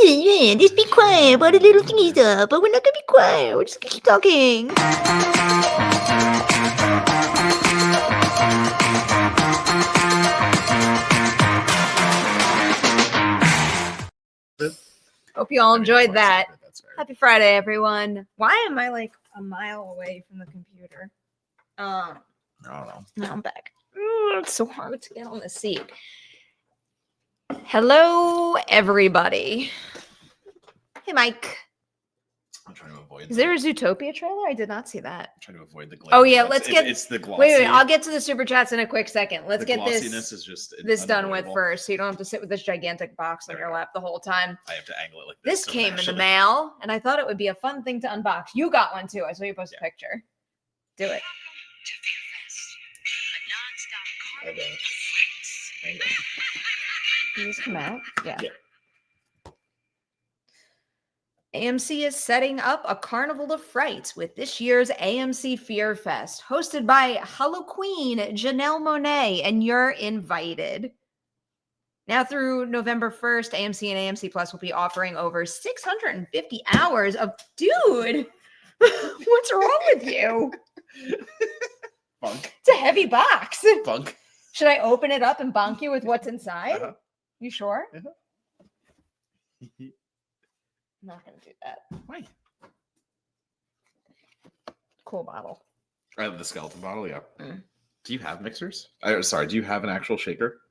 Yeah, just be quiet while the little thingy's up, but we're not gonna be quiet. We're just gonna keep talking. Hope you all enjoyed that. Happy Friday, everyone. Why am I like a mile away from the computer? I don't know. Now I'm back. It's so hard to get on the seat. Hello, everybody. Hey, Mike. I'm trying to avoid. Is there a Zootopia trailer? I did not see that. I'm trying to avoid the. Oh yeah, let's get. It's the glossy. Wait. I'll get to the super chats in a quick second. Let's get this done with first, so you don't have to sit with this gigantic box on your lap the whole time. I have to angle it like this. This came in the mail, and I thought it would be a fun thing to unbox. You got one too. I saw you post a picture. Do it. Okay. Can these come out? Yeah. AMC is setting up a carnival of frights with this year's AMC Fear Fest, hosted by Hello Queen, Janelle Monáe, and you're invited. Now through November 1st, AMC and AMC Plus will be offering over 650 hours of... Dude! What's wrong with you? Bunk. It's a heavy box. Bunk. Should I open it up and bonk you with what's inside? Uh-huh. You sure? Uh-huh. I'm not going to do that. Why? Cool bottle. I have the skeleton bottle, yeah. Mm. Do you have mixers? Sorry, do you have an actual shaker?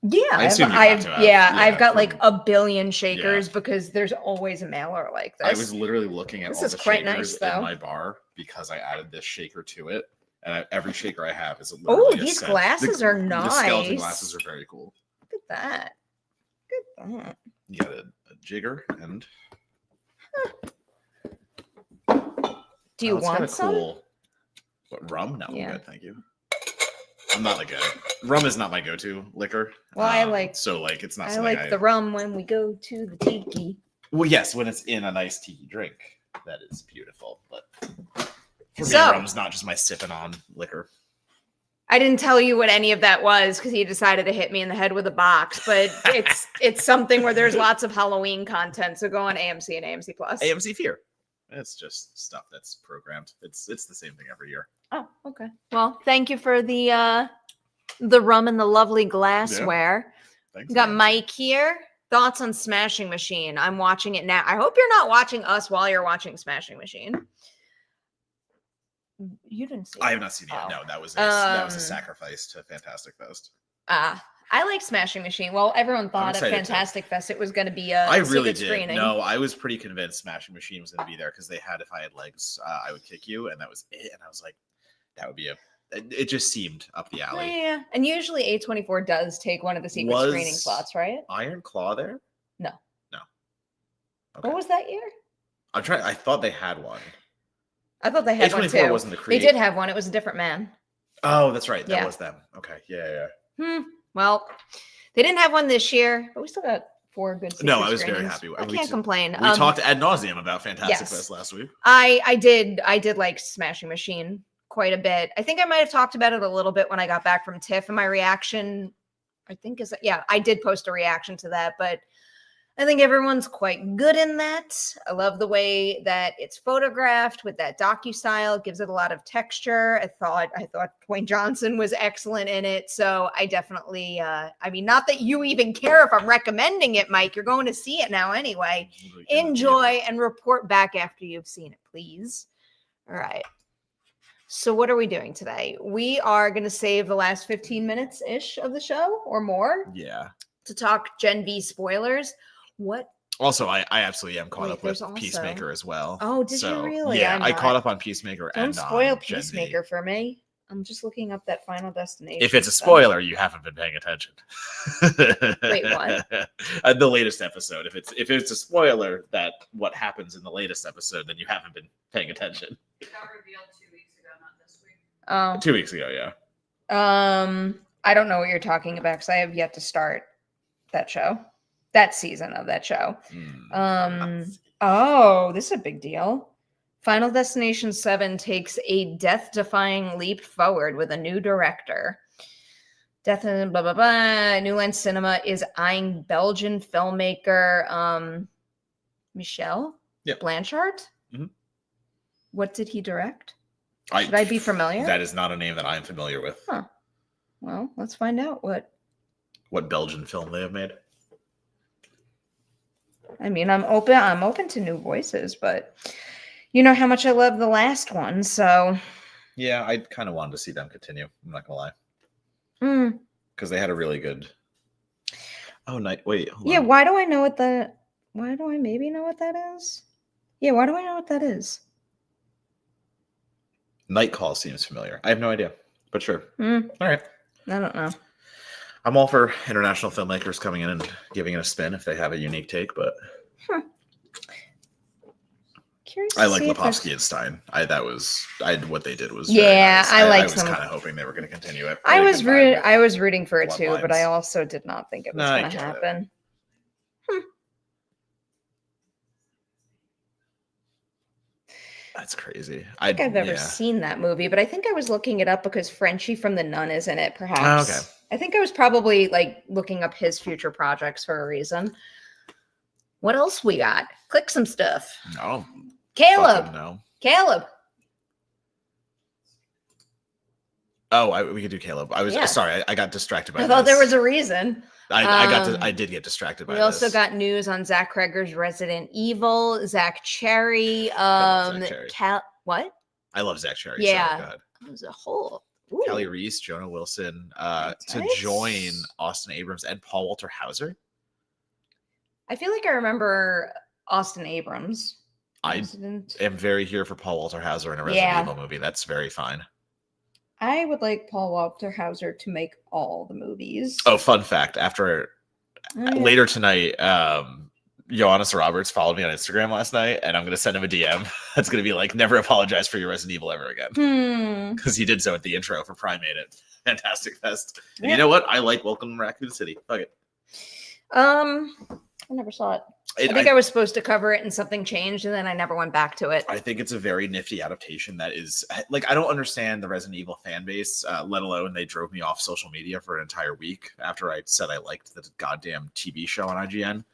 Yeah, I've got like a billion shakers because there's always a mailer like this. I was literally looking at all the shakers in my bar because I added this shaker to it. And every shaker I have is a Oh, these glasses are nice. The skeleton glasses are very cool. Look at that. Look at that. You got a jigger and... Do you want some? Cool. What, rum? No, yeah. I'm good, thank you. I'm not like rum is not my go-to liquor. Well, I like it's not. I like the rum when we go to the tiki. Well, yes, when it's in a nice tiki drink, that is beautiful. But for me, rum's not just my sipping on liquor. I didn't tell you what any of that was because he decided to hit me in the head with a box, but it's something where there's lots of Halloween content. So go on AMC and AMC Plus. AMC Fear. It's just stuff that's programmed. It's the same thing every year. Oh, okay. Well, thank you for the rum and the lovely glassware. Yeah. Thanks. We got Mike here. Thoughts on Smashing Machine? I'm watching it now. I hope you're not watching us while you're watching Smashing Machine. You didn't see it? I have not seen it yet. No, that was a sacrifice to Fantastic Fest. I like Smashing Machine. Well, everyone thought at Fantastic Fest it was going to be a secret screening. No, I was pretty convinced Smashing Machine was going to be there because they had If I Had Legs, I Would Kick You, and that was it. And I was like, that would be it just seemed up the alley. Yeah, and usually A24 does take one of the secret screening slots, right? Iron Claw there? No. Okay. What was that year? I thought they had one. I thought they had one too. Wasn't the creator. They did have one. It was a different man. Oh, that's right. That was them. Okay. Yeah. Well, they didn't have one this year, but we still got 4 good secret I was screenings. very happy. I can't complain. We talked ad nauseum about Fantastic Fest last week. I did like Smashing Machine quite a bit. I think I might have talked about it a little bit when I got back from TIFF, and my reaction, I think I did post a reaction to that, but I think everyone's quite good in that. I love the way that it's photographed with that docu-style. It gives it a lot of texture. I thought Dwayne Johnson was excellent in it. So I definitely, not that you even care if I'm recommending it, Mike. You're going to see it now anyway. Enjoy and report back after you've seen it, please. All right. So what are we doing today? We are going to save the last 15 minutes-ish of the show or more. Yeah. To talk Gen V spoilers. What? Also, I absolutely am caught up with Peacemaker as well. Oh, did you really? Yeah, I caught up on Peacemaker. Don't spoil Peacemaker for me. I'm just looking up that Final Destination. If it's a spoiler, you haven't been paying attention. Wait, what? The latest episode. If it's a spoiler that what happens in the latest episode, then you haven't been paying attention. It got revealed 2 weeks ago, not this week. 2 weeks ago, yeah. I don't know what you're talking about because I have yet to start that show. That season of that show. This is a big deal. Final Destination 7 takes a death-defying leap forward with a new director. Death and New Line Cinema is eyeing Belgian filmmaker Michelle Yep. Blanchard. Mhm. What did he direct? Should I be familiar? That is not a name that I'm familiar with. Huh. Well, let's find out What Belgian film they have made. I mean, I'm open to new voices, but you know how much I love the last one, so Yeah, I kind of wanted to see them continue. I'm not gonna lie, mm. because they had a really good. Oh, wait. Hold Yeah, on. why do I know what the? Why do I maybe know what that is? Yeah, why do I know what that is? Night Call seems familiar. I have no idea, but sure. Mm, All right. I don't know. I'm all for international filmmakers coming in and giving it a spin if they have a unique take, but Curious. I like Lepovsky and Stein. What they did was Yeah, very nice. I liked was them. kind of hoping they were going to continue it. I Really was good vibe. I was rooting for it too, but I Bloodlines. also did not think it was No, I going to get it. happen. That's crazy. I don't think I've ever seen that movie, but I think I was looking it up because Frenchie from The Nun is in it, perhaps. Oh, okay. I think I was probably like looking up his future projects for a reason. What else we got? Click some stuff. No. Caleb. No. Caleb. Oh, we could do Caleb. I was Yeah. sorry. I got distracted by I thought there this. was a reason. I did get distracted by We this. also got news on Zach Kreger's Resident Evil, Zach Cherry, love Zach Cherry. What? I love Zach Cherry. Yeah. So good. That was a whole Kelly Reese, Jonah Wilson, to Nice. join Austin Abrams and Paul Walter Hauser. I feel like I remember Austin Abrams. I am very here for Paul Walter Hauser in a Resident Evil movie. That's very fine. I would like Paul Walter Hauser to make all the movies. Oh, fun fact. Later tonight, Johannes Roberts followed me on Instagram last night, and I'm going to send him a DM. That's going to be like, never apologize for your Resident Evil ever again. Because he did so at the intro for Primate at Fantastic Fest. And you know what? I like Welcome to Raccoon City. Fuck it. I never saw it. I think I was supposed to cover it and something changed, and then I never went back to it. I think it's a very nifty adaptation that is like, I don't understand the Resident Evil fan base, let alone they drove me off social media for an entire week after I said I liked the goddamn TV show on IGN.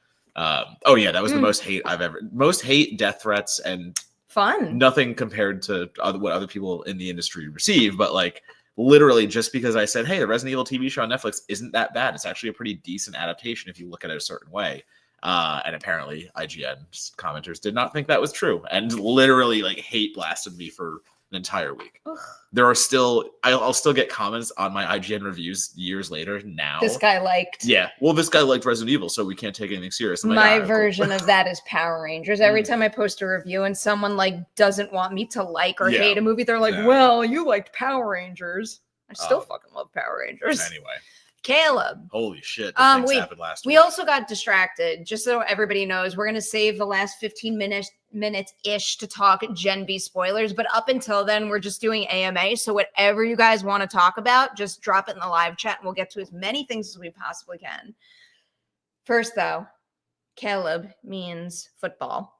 Oh yeah, that was the most hate, death threats, and fun. Nothing compared to what other people in the industry receive, but like literally just because I said, hey, the Resident Evil TV show on Netflix isn't that bad. It's actually a pretty decent adaptation if you look at it a certain way. And apparently IGN commenters did not think that was true and literally like hate blasted me for an entire week. Ugh. There are still, I'll still get comments on my IGN reviews years later now. This guy liked. Yeah. Well, this guy liked Resident Evil, so we can't take anything serious. My version of that is Power Rangers. Every time I post a review and someone like doesn't want me to like or hate a movie, they're like, well, you liked Power Rangers. I still fucking love Power Rangers. Anyway. Caleb. Holy shit. Happened last week. We also got distracted. Just so everybody knows, we're going to save the last 15 minutes-ish to talk Gen V spoilers. But up until then, we're just doing AMA. So whatever you guys want to talk about, just drop it in the live chat and we'll get to as many things as we possibly can. First, though, Caleb means football.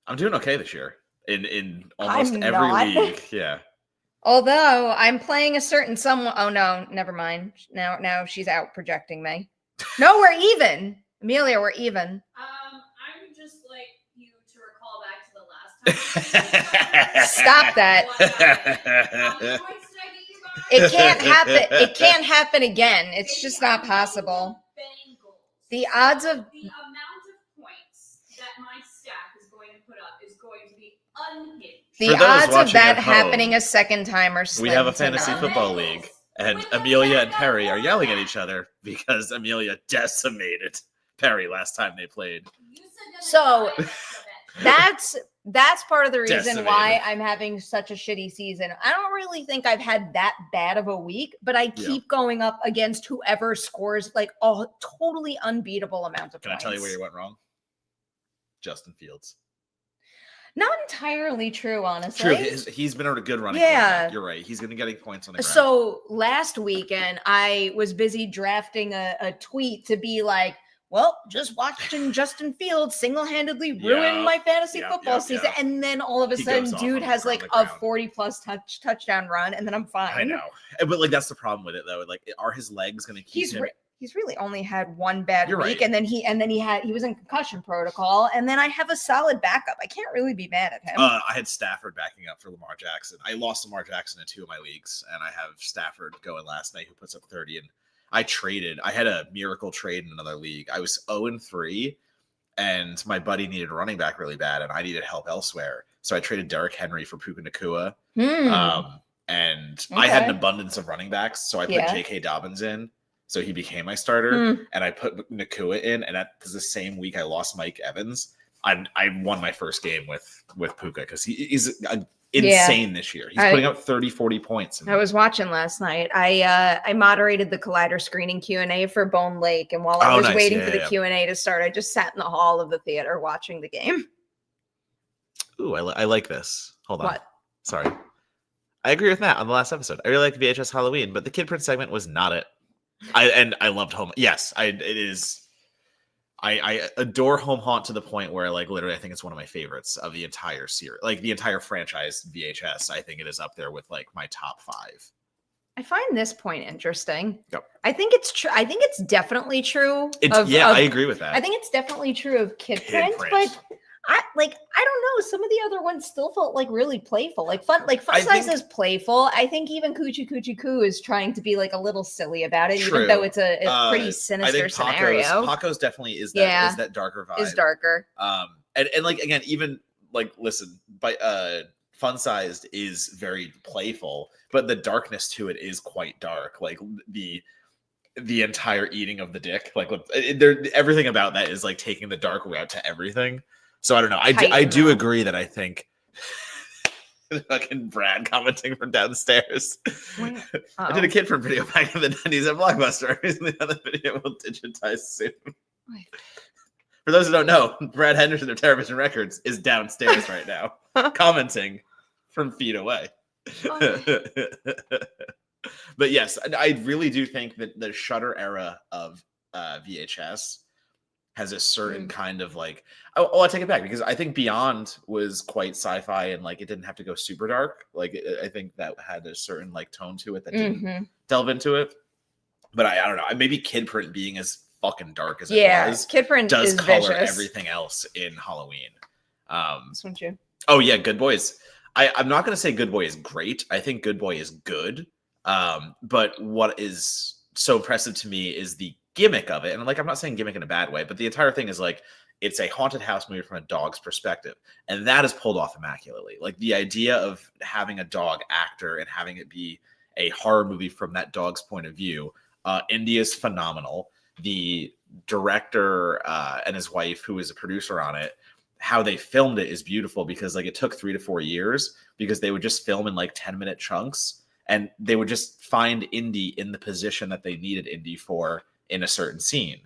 I'm doing okay this year in almost every league. Yeah. Although I'm playing a certain someone. Oh no, never mind. Now she's out projecting me. No, we're even. Amelia, we're even. I would just like you to recall back to the last time. Stop that. It can't happen. It can't happen again. It's just not possible. The odds of the amount of points that my stack is going to put up is going to be unhinged. The odds of that happening a second time are slim. We have a fantasy football league, and Amelia and Perri are yelling at each other because Amelia decimated Perri last time they played. So that's part of the reason why I'm having such a shitty season. I don't really think I've had that bad of a week, but I keep going up against whoever scores like a totally unbeatable amount of points. Can I tell you where you went wrong? Justin Fields. Not entirely true, honestly. True. He's been a good running. Yeah. You're right. He's going to get points on the ground. So last weekend, I was busy drafting a tweet to be like, well, just watching Justin Fields single-handedly ruin my fantasy football season. And then all of a sudden, dude has like a 40-plus touchdown run, and then I'm fine. I know. But like that's the problem with it, though. Like, are his legs going to keep him he's really only had one bad You're week, right. and then he was in concussion protocol, and then I have a solid backup. I can't really be mad at him. I had Stafford backing up for Lamar Jackson. I lost Lamar Jackson in 2 of my leagues, and I have Stafford going last night, who puts up 30. And I had a miracle trade in another league. I was 0-3, and my buddy needed a running back really bad, and I needed help elsewhere. So I traded Derrick Henry for Puka Nakua. And I had an abundance of running backs, so I put J.K. Dobbins in. So he became my starter, and I put Nakua in, and that was the same week I lost Mike Evans. I won my first game with Puka because he's insane this year. He's putting up 30, 40 points. I was watching last night. I moderated the Collider screening Q&A for Bone Lake, and while I was waiting for the Q&A to start, I just sat in the hall of the theater watching the game. Ooh, I like this. Hold on. What? Sorry. I agree with Matt on the last episode. I really like VHS Halloween, but the Kid Prince segment was not it. I loved Home. Yes, it is. I adore Home Haunt to the point where, like, literally, I think it's one of my favorites of the entire series, like the entire franchise VHS. I think it is up there with like my top 5. I find this point interesting. Yep. I think it's true. I think it's definitely true. I agree with that. I think it's definitely true of Kid Prince, but I don't know. Some of the other ones still felt like really playful. Like Fun Size is playful. I think even Coochie Coochie Coo is trying to be like a little silly about it, even though it's a pretty sinister scenario. Paco's definitely is that darker vibe. Is darker. And like again, even like listen, Fun Sized is very playful, but the darkness to it is quite dark. Like the entire eating of the dick, like everything about that is like taking the dark route to everything. So I don't know. I do agree that I think fucking Brad commenting from downstairs. I did a Kid Prince video back in the 90s at Blockbuster. Recently on the video will digitize soon. For those who don't know, Brad Henderson of Television Records is downstairs right now, commenting from feet away. But yes, I really do think that the Shudder era of VHS has a certain kind of like, I take it back, because I think Beyond was quite sci-fi and like it didn't have to go super dark. Like I think that had a certain like tone to it that didn't delve into it. But I don't know. Maybe Kid Print being as fucking dark as it was, Kid Print does is color vicious. everything else in Halloween. Don't you? Oh yeah, Good Boys. I'm not gonna say Good Boy is great. I think Good Boy is good. But what is so impressive to me is the gimmick of it. And like, I'm not saying gimmick in a bad way, but the entire thing is like, it's a haunted house movie from a dog's perspective. And that is pulled off immaculately. Like the idea of having a dog actor and having it be a horror movie from that dog's point of view. India's phenomenal. The director and his wife, who is a producer on it, how they filmed it is beautiful, because like it took 3 to 4 years, because they would just film in like 10-minute chunks, and they would just find Indy in the position that they needed Indy for in a certain scene.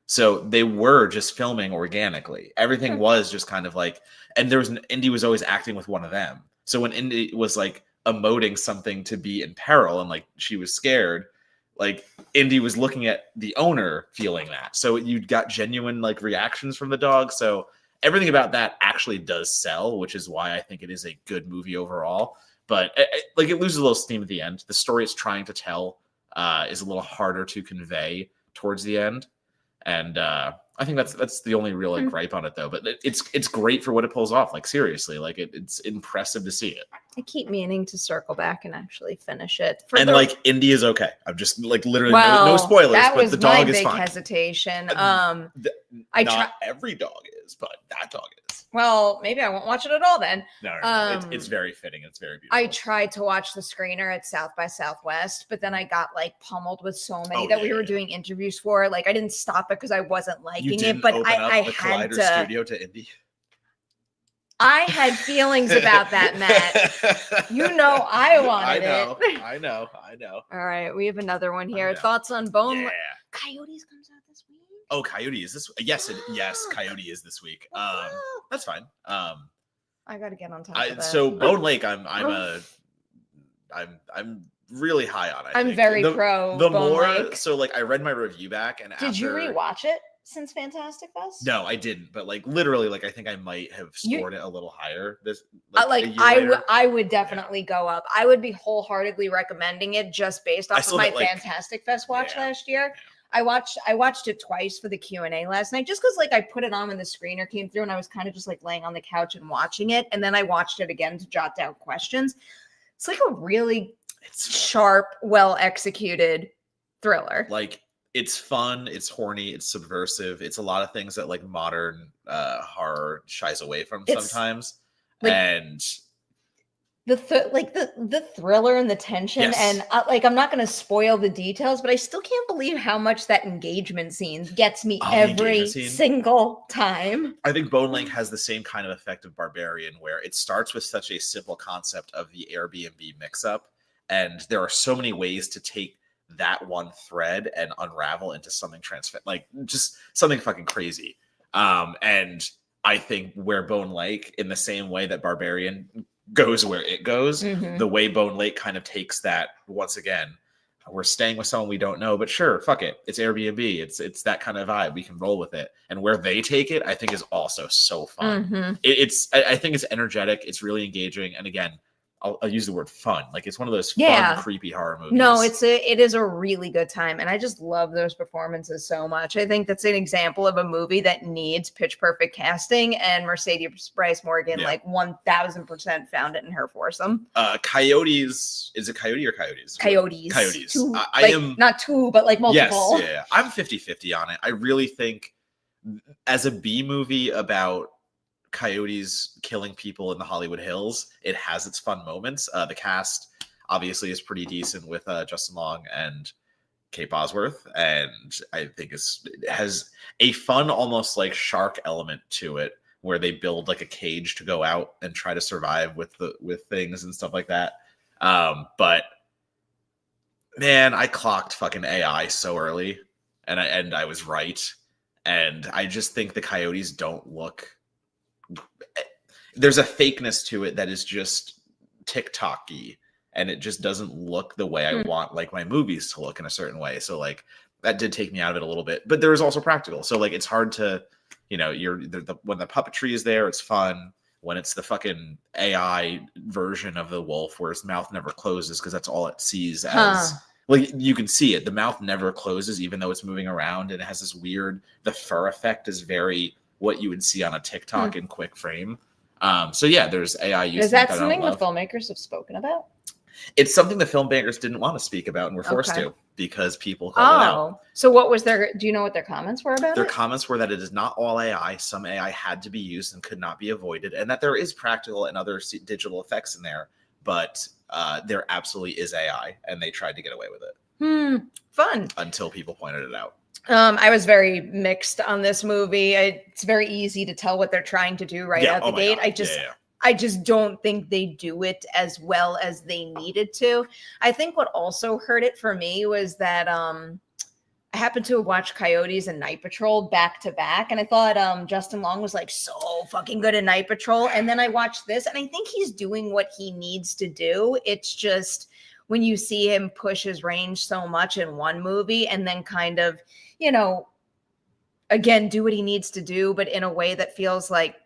So they were just filming organically. Everything was just kind of like, and Indy was always acting with one of them. So when Indy was like emoting something to be in peril and like she was scared, like Indy was looking at the owner feeling that. So you got genuine like reactions from the dog. So everything about that actually does sell, which is why I think it is a good movie overall. But like it loses a little steam at the end. The story it's trying to tell is a little harder to convey towards the end. And I think that's the only real like gripe on it though. But it's great for what it pulls off. Like seriously, like it's impressive to see it. I keep meaning to circle back and actually finish it. Like Indy is okay. I'm just like literally no spoilers, but the dog is fine. That was my big hesitation. Not every dog is, but that dog is. Well, maybe I won't watch it at all then. No. It's very fitting. It's very beautiful. I tried to watch the screener at South by Southwest, but then I got like pummeled with so many that we were doing interviews for. Like I didn't stop it because I wasn't liking it, but I had to. Studio to Indy. I had feelings about that, Matt. You know I wanted it. I know. All right, we have another one here. Thoughts on Bone? Yeah. Coyotes comes out this week. Oh, Coyote is this? Yes, Coyote is this week. That's fine. I got to get on top of that. So Bone Lake, I'm really high on. I'm very pro. The Bone more Lake. So like I read my review back, and did you rewatch it since Fantastic Fest? No, I didn't. But like literally, like I think I might have scored it a little higher. I would definitely go up. I would be wholeheartedly recommending it just based off of my Fantastic Fest watch last year. I watched it twice for the Q&A last night, just because like I put it on when the screener came through and I was kind of just like laying on the couch and watching it. And then I watched it again to jot down questions. It's like a really sharp, well executed thriller. Like, it's fun, it's horny, it's subversive. It's a lot of things that like modern horror shies away from sometimes. Like, and the thriller and the tension, Yes. and like I'm not going to spoil the details, but I still can't believe how much that engagement scene gets me the every engagement scene. single time. I think Bone Lake has the same kind of effect of Barbarian, where it starts with such a simple concept of the Airbnb mix-up, and there are so many ways to take that one thread and unravel into something like just something fucking crazy. And I think where Bone Lake, in the same way that Barbarian goes where it goes, the way Bone Lake kind of takes that, once again, we're staying with someone we don't know, but sure, fuck it, it's Airbnb, it's that kind of vibe, we can roll with it. And where they take it, I think, is also so fun. I think it's energetic, it's really engaging, and again, I'll use the word fun. Like, it's one of those fun, creepy horror movies. No, it is a really good time, and I just love those performances so much. I think that's an example of a movie that needs pitch perfect casting, and Mercedes Bryce Morgan, like 1000% found it in her foursome. Coyotes, is it Coyote or Coyotes? Coyotes. Two, I am not two, but like multiple. Yes, yeah. I'm 50-50 on it. I really think, as a B movie about coyotes killing people in the Hollywood Hills, it has its fun moments. The cast obviously is pretty decent with Justin Long and Kate Bosworth, and I think it has a fun, almost like shark element to it, where they build like a cage to go out and try to survive with things and stuff like that. But man, I clocked fucking AI so early, and I was right. And I just think the coyotes don't look. There's a fakeness to it that is just TikTok-y, and it just doesn't look the way I want like my movies to look in a certain way. So like that did take me out of it a little bit, but there is also practical. So like it's hard to, when the puppetry is there, it's fun. When it's the fucking AI version of the wolf where its mouth never closes because that's all it sees as. Like, you can see it. The mouth never closes, even though it's moving around, and it has this weird. The fur effect is very what you would see on a TikTok in quick frame. So yeah, there's AI use. Is that something the filmmakers have spoken about? It's something the filmmakers didn't want to speak about and were forced to because people called it out. So what was do you know what their comments were about Their comments were that it is not all AI. Some AI had to be used and could not be avoided, and that there is practical and other digital effects in there, but there absolutely is AI, and they tried to get away with it. Fun. Until people pointed it out. I was very mixed on this movie. It's very easy to tell what they're trying to do out the gate. I just don't think they do it as well as they needed to. I think what also hurt it for me was that I happened to have watched Coyotes and Night Patrol back to back, and I thought Justin Long was like so fucking good at Night Patrol. And then I watched this, and I think he's doing what he needs to do. It's just when you see him push his range so much in one movie and then kind of, again, do what he needs to do, but in a way that feels like,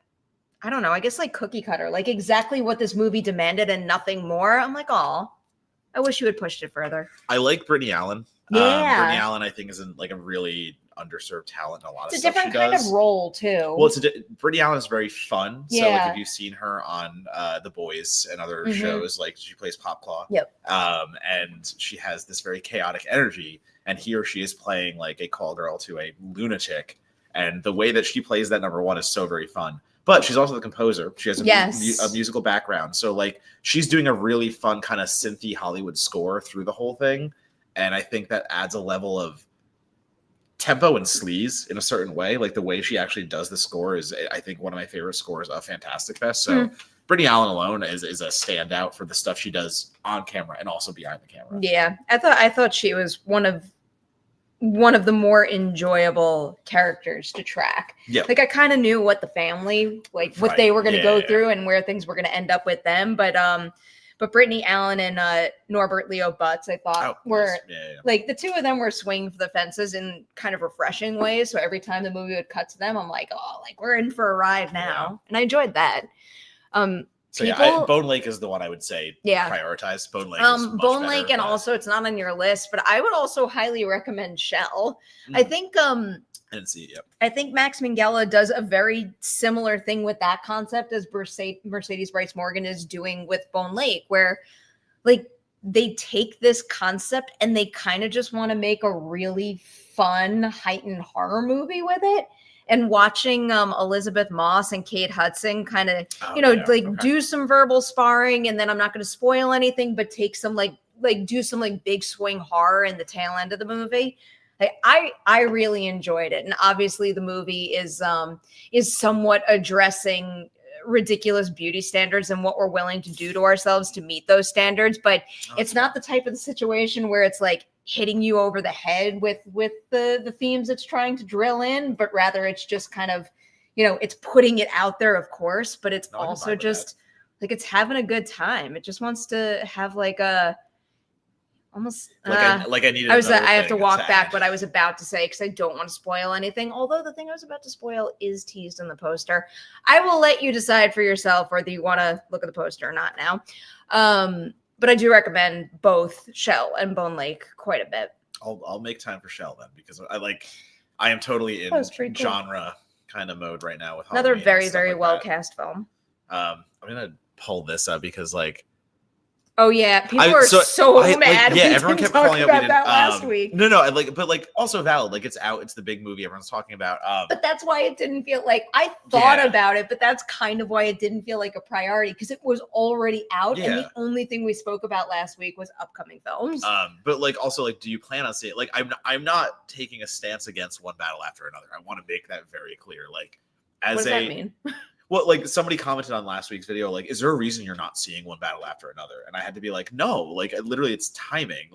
I don't know, I guess like cookie cutter, like exactly what this movie demanded and nothing more. I'm like, oh, I wish you had pushed it further. I like Brittany Allen. Yeah. Brittany Allen, I think, is like a really underserved talent in a lot of stuff she does. It's a different kind of role, too. Well, Brittany Allen is very fun. So like if you've seen her on The Boys and other shows, like she plays Popclaw. Yep. And she has this very chaotic energy. And here she is playing like a call girl to a lunatic. And the way that she plays that number one is so very fun. But she's also the composer. She has a musical background. So like she's doing a really fun kind of synthy Hollywood score through the whole thing. And I think that adds a level of tempo and sleaze in a certain way. Like the way she actually does the score is, I think, one of my favorite scores of Fantastic Fest. So Brittany Allen alone is a standout for the stuff she does on camera and also behind the camera. Yeah, I thought she was one of the more enjoyable characters to track. Yeah, like I kind of knew what the family, like what they were going to go through and where things were going to end up with them, but Brittany Allen and Norbert Leo Butz, I thought were like the two of them were swinging for the fences in kind of refreshing ways. So every time the movie would cut to them, I'm like, oh, like we're in for a ride now, and I enjoyed that. So People- Bone Lake is the one I would say Yeah. prioritize. Bone Lake is much Bone better, Lake, and but- also it's not on your list, but I would also highly recommend Shell. I Mm. think I didn't see it yet. I think Max Minghella does a very similar thing with that concept as Mercedes Bryce Morgan is doing with Bone Lake, where like they take this concept and they kind of just want to make a really fun heightened horror movie with it. And watching Elizabeth Moss and Kate Hudson kind of, do some verbal sparring, and then I'm not going to spoil anything, but take some do some big swing horror in the tail end of the movie. I really enjoyed it, and obviously the movie is somewhat addressing ridiculous beauty standards and what we're willing to do to ourselves to meet those standards, but it's not the type of the situation where it's like hitting you over the head with the themes it's trying to drill in, but rather it's just kind of, it's putting it out there, of course, but it's also just like it's having a good time. It just wants to have like a almost I needed. I have to walk back what I was about to say because I don't want to spoil anything. Although the thing I was about to spoil is teased in the poster. I will let you decide for yourself whether you want to look at the poster or not now. But I do recommend both Shell and Bone Lake quite a bit. I'll make time for Shell then, because I am totally in cool. genre kind of mode right now with another Halloween very and stuff very like well that. cast film. I'm gonna pull this up because oh yeah, people were so mad. Yeah, we everyone didn't kept talk calling about up. that last week. No, but also valid. It's out. It's the big movie everyone's talking about. But that's why it didn't feel like I thought about it, but that's kind of why it didn't feel like a priority because it was already out, and the only thing we spoke about last week was upcoming films. But also do you plan on seeing it? I'm not taking a stance against one battle after another. I want to make that very clear. What does that mean? Well, somebody commented on last week's video, is there a reason you're not seeing one battle after another? And I had to be no, literally it's timing.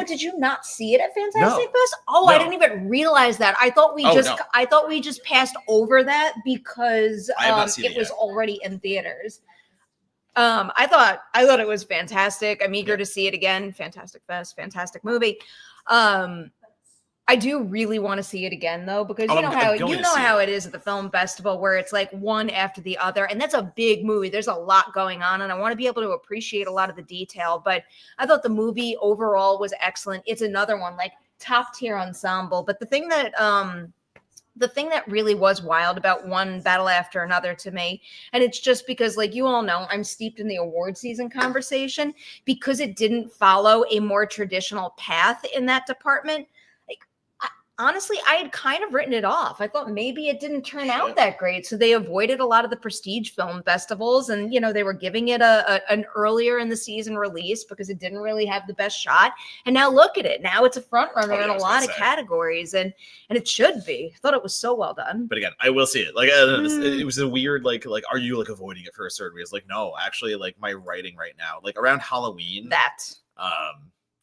Did you not see it at Fantastic No. Fest? Oh, No. I didn't even realize that. I thought we just passed over that because I have not seen it it was yet. already in theaters. I thought it was fantastic. I'm eager to see it again. Fantastic Fest, fantastic movie. I do really want to see it again though, because how it is at the film festival where it's one after the other, and that's a big movie. There's a lot going on, and I want to be able to appreciate a lot of the detail. But I thought the movie overall was excellent. It's another one top tier ensemble. But the thing that really was wild about one battle after another to me, and it's just because you all know I'm steeped in the award season conversation, because it didn't follow a more traditional path in that department. Honestly, I had kind of written it off. I thought maybe it didn't turn out that great. So they avoided a lot of the prestige film festivals, and, they were giving it an earlier in the season release because it didn't really have the best shot. And now look at it. Now it's a front runner in a lot of categories, and it should be. I thought it was so well done. But again, I will see it. It was a weird, are you avoiding it for a certain reason? No, actually, my writing right now, around Halloween.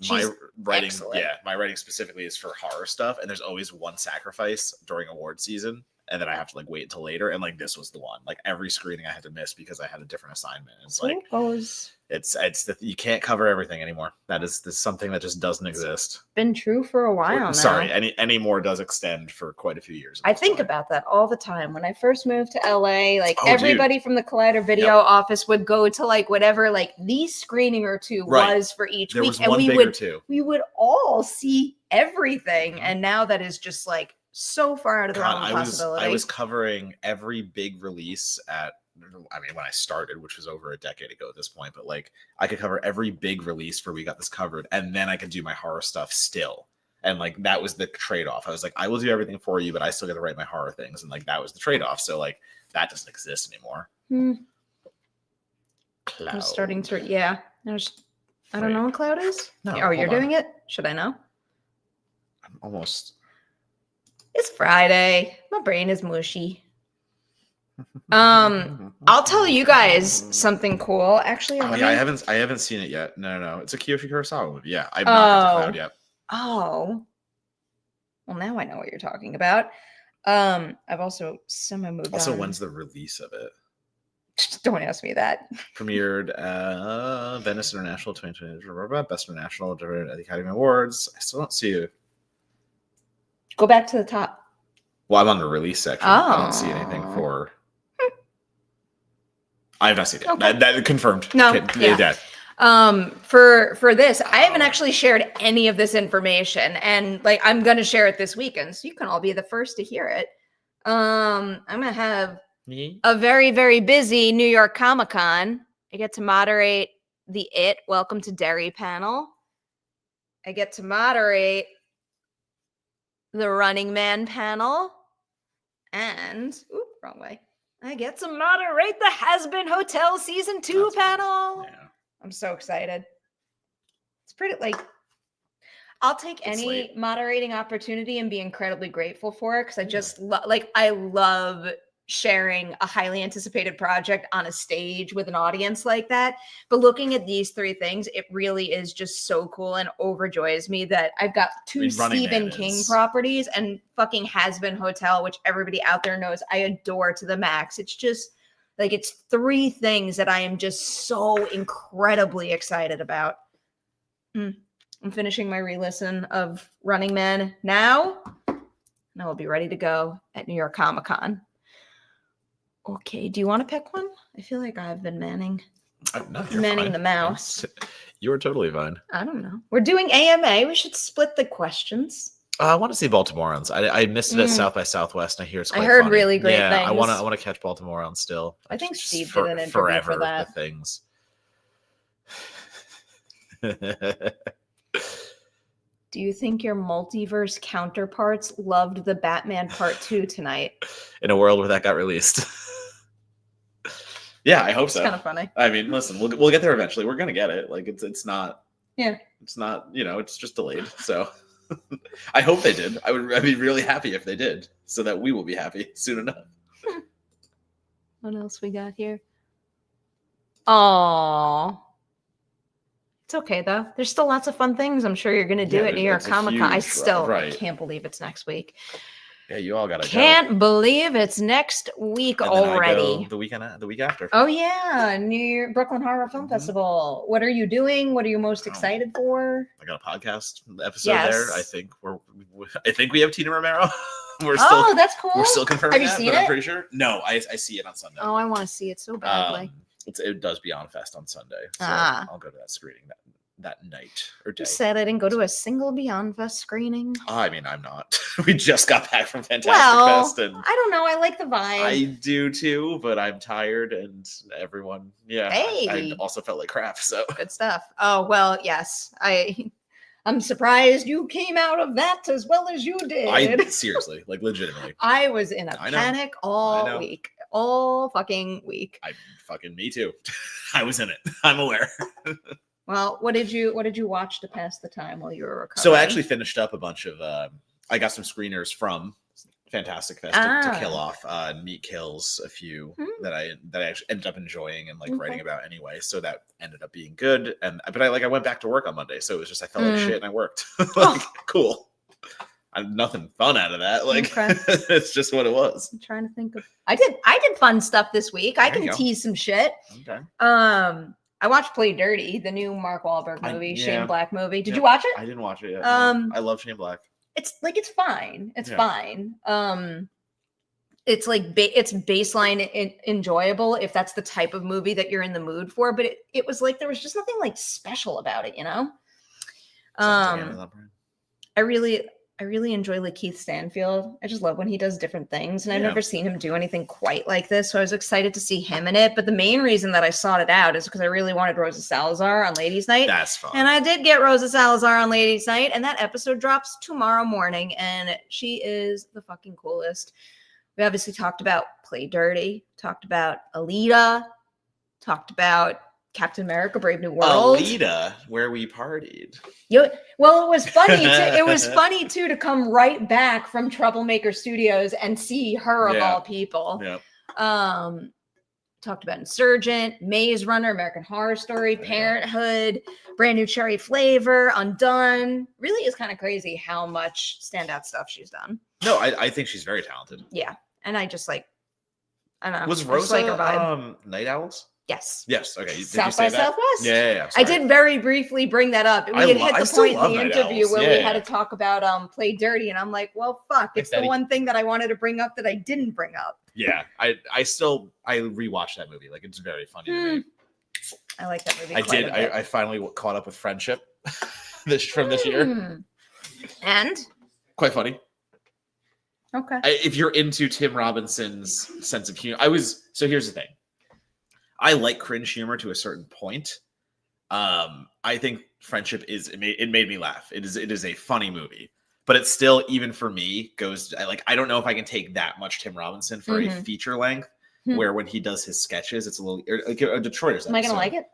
My writing, excellent. My writing specifically is for horror stuff, and there's always one sacrifice during award season, and then I have to wait until later. And this was the one. Every screening I had to miss because I had a different assignment. It's you can't cover everything anymore. This is something that just doesn't exist. Been true for a while now. Sorry, any more does extend for quite a few years. I think about that all the time. When I first moved to LA, everybody from the Collider Video office would go to whatever the screening or two was for each week, and we would all see everything. And now that is just so far out of the realm of possibility. I was covering every big release when I started, which was over a decade ago at this point, but I could cover every big release where we got this covered, and then I could do my horror stuff still. And that was the trade-off. I was I will do everything for you, but I still got to write my horror things. And that was the trade-off. So that doesn't exist anymore. Cloud. I'm starting to, I don't know what Cloud is. No, you're doing it? Should I know? I'm almost. It's Friday. My brain is mushy. I'll tell you guys something cool. Actually, I haven't seen it yet. No. It's a Kiyoshi Kurosawa movie. Yeah, I've not got to Cloud yet. Oh. Well, now I know what you're talking about. I've also semi-moved on. Also, when's the release of it? Just don't ask me that. Premiered Venice International 2020, Best International at the Academy Awards. I still don't see it. Go back to the top. Well, I'm on the release section. I don't see anything for. I have not seen it. Okay. That confirmed. No, Okay, yeah. For this, I haven't actually shared any of this information, and like I'm gonna share it this weekend, so you can all be the first to hear it. I'm gonna have a very, very busy New York Comic-Con. I get to moderate the Welcome to Derry panel. I get to moderate the Running Man panel. And, wrong way. I get to moderate the Has Been Hotel Season 2 panel. Yeah. I'm so excited. It's pretty, like, I'll take any moderating opportunity and be incredibly grateful for it because I just, I love sharing a highly anticipated project on a stage with an audience like that. But looking at these three things, it really is just so cool and overjoys me that I've got two Stephen King properties and fucking Has Been Hotel, which everybody out there knows I adore to the max. It's just like, it's three things that I am just so incredibly excited about. I'm finishing my re-listen of Running Man now, and I will be ready to go at New York Comic-Con. Okay, do you want to pick one? I feel like I've been manning the mouse. You are totally fine. I don't know. We're doing AMA. We should split the questions. I want to see Baltimoreans. I missed it at South by Southwest, and I hear it's quite I heard funny. really great things. I want to catch Baltimoreans still. I think Steve did an interview for that. The things. Do you think your multiverse counterparts loved the Batman Part 2 tonight? In a world where that got released. Yeah, I hope so. It's kind of funny. I mean, listen, we'll get there eventually. We're gonna get it. Like it's not. Yeah. It's not. It's just delayed. So I hope they did. I'd be really happy if they did, so that we will be happy soon enough. What else we got here? Oh. It's okay though. There's still lots of fun things I'm sure you're gonna do at New York Comic Con. I can't believe it's next week. Yeah, you all gotta Can't believe it's next week and already. The week after. Oh yeah, New York Brooklyn Horror Film Festival. What are you doing? What are you most excited for? I got a podcast episode there. I think we have Tina Romero. That's cool. We're still confirming. Have you seen it? I'm pretty sure. No, I see it on Sunday. Oh, I want to see it so badly. It does Beyond Fest on Sunday, so I'll go to that screening that night or day. You said I didn't go to a single Beyond Fest screening. I mean, I'm not. We just got back from Fantastic Fest, and I don't know. I like the vibe. I do too, but I'm tired, and everyone. Yeah, hey. I also felt like crap. So good stuff. Oh well, yes. I'm surprised you came out of that as well as you did. Seriously, like legitimately. I was in a panic all week. All fucking week. Me too. I was in it. I'm aware. Well, what did you watch to pass the time while you were recovering? So I actually finished up a bunch of I got some screeners from Fantastic Fest to kill off. Meat Kills, a few that I actually ended up enjoying and writing about anyway. So that ended up being good. But I went back to work on Monday, so it was just I felt like shit and I worked. Cool. Nothing fun out of that. It's just what it was. I'm trying to think of. I did fun stuff this week. I can tease some shit. Okay. I watched Play Dirty, the new Mark Wahlberg movie, Shane Black movie. Did you watch it? I didn't watch it yet. I love Shane Black. It's fine. It's fine. It's it's baseline enjoyable if that's the type of movie that you're in the mood for. But it was there was just nothing special about it, I really enjoy Keith Stanfield. I just love when he does different things, and I've never seen him do anything quite like this. So I was excited to see him in it. But the main reason that I sought it out is because I really wanted Rosa Salazar on Ladies' Night. That's fun. And I did get Rosa Salazar on Ladies' Night, and that episode drops tomorrow morning, and she is the fucking coolest. We obviously talked about Play Dirty, talked about Alita, talked about Captain America: Brave New World. Alita, where we partied. Well, it was funny. It was funny too to come right back from Troublemaker Studios and see her of all people. Yep. Talked about Insurgent, Maze Runner, American Horror Story, Parenthood, Brand New Cherry Flavor, Undone. Really is kind of crazy how much standout stuff she's done. No, I think she's very talented. Yeah, and I just I don't know. Was Rosa her vibe. Night Owls? Yes. Okay. Did South you say by Southwest? Yeah. I did very briefly bring that up. We had hit the point in the interview where we had to talk about Play Dirty, and I'm like, well, fuck. It's the one thing that I wanted to bring up that I didn't bring up. Yeah, I rewatched that movie. Like, it's very funny to me. I like that movie. I quite did. a bit. I finally caught up with Friendship from this year. And Quite funny. okay. If you're into Tim Robinson's sense of humor, so here's the thing. I like cringe humor to a certain point. I think Friendship it made me laugh. It is a funny movie, but it's still, even for me, I don't know if I can take that much Tim Robinson for a feature length, where when he does his sketches, it's a little like a Detroiters. Am I gonna like it?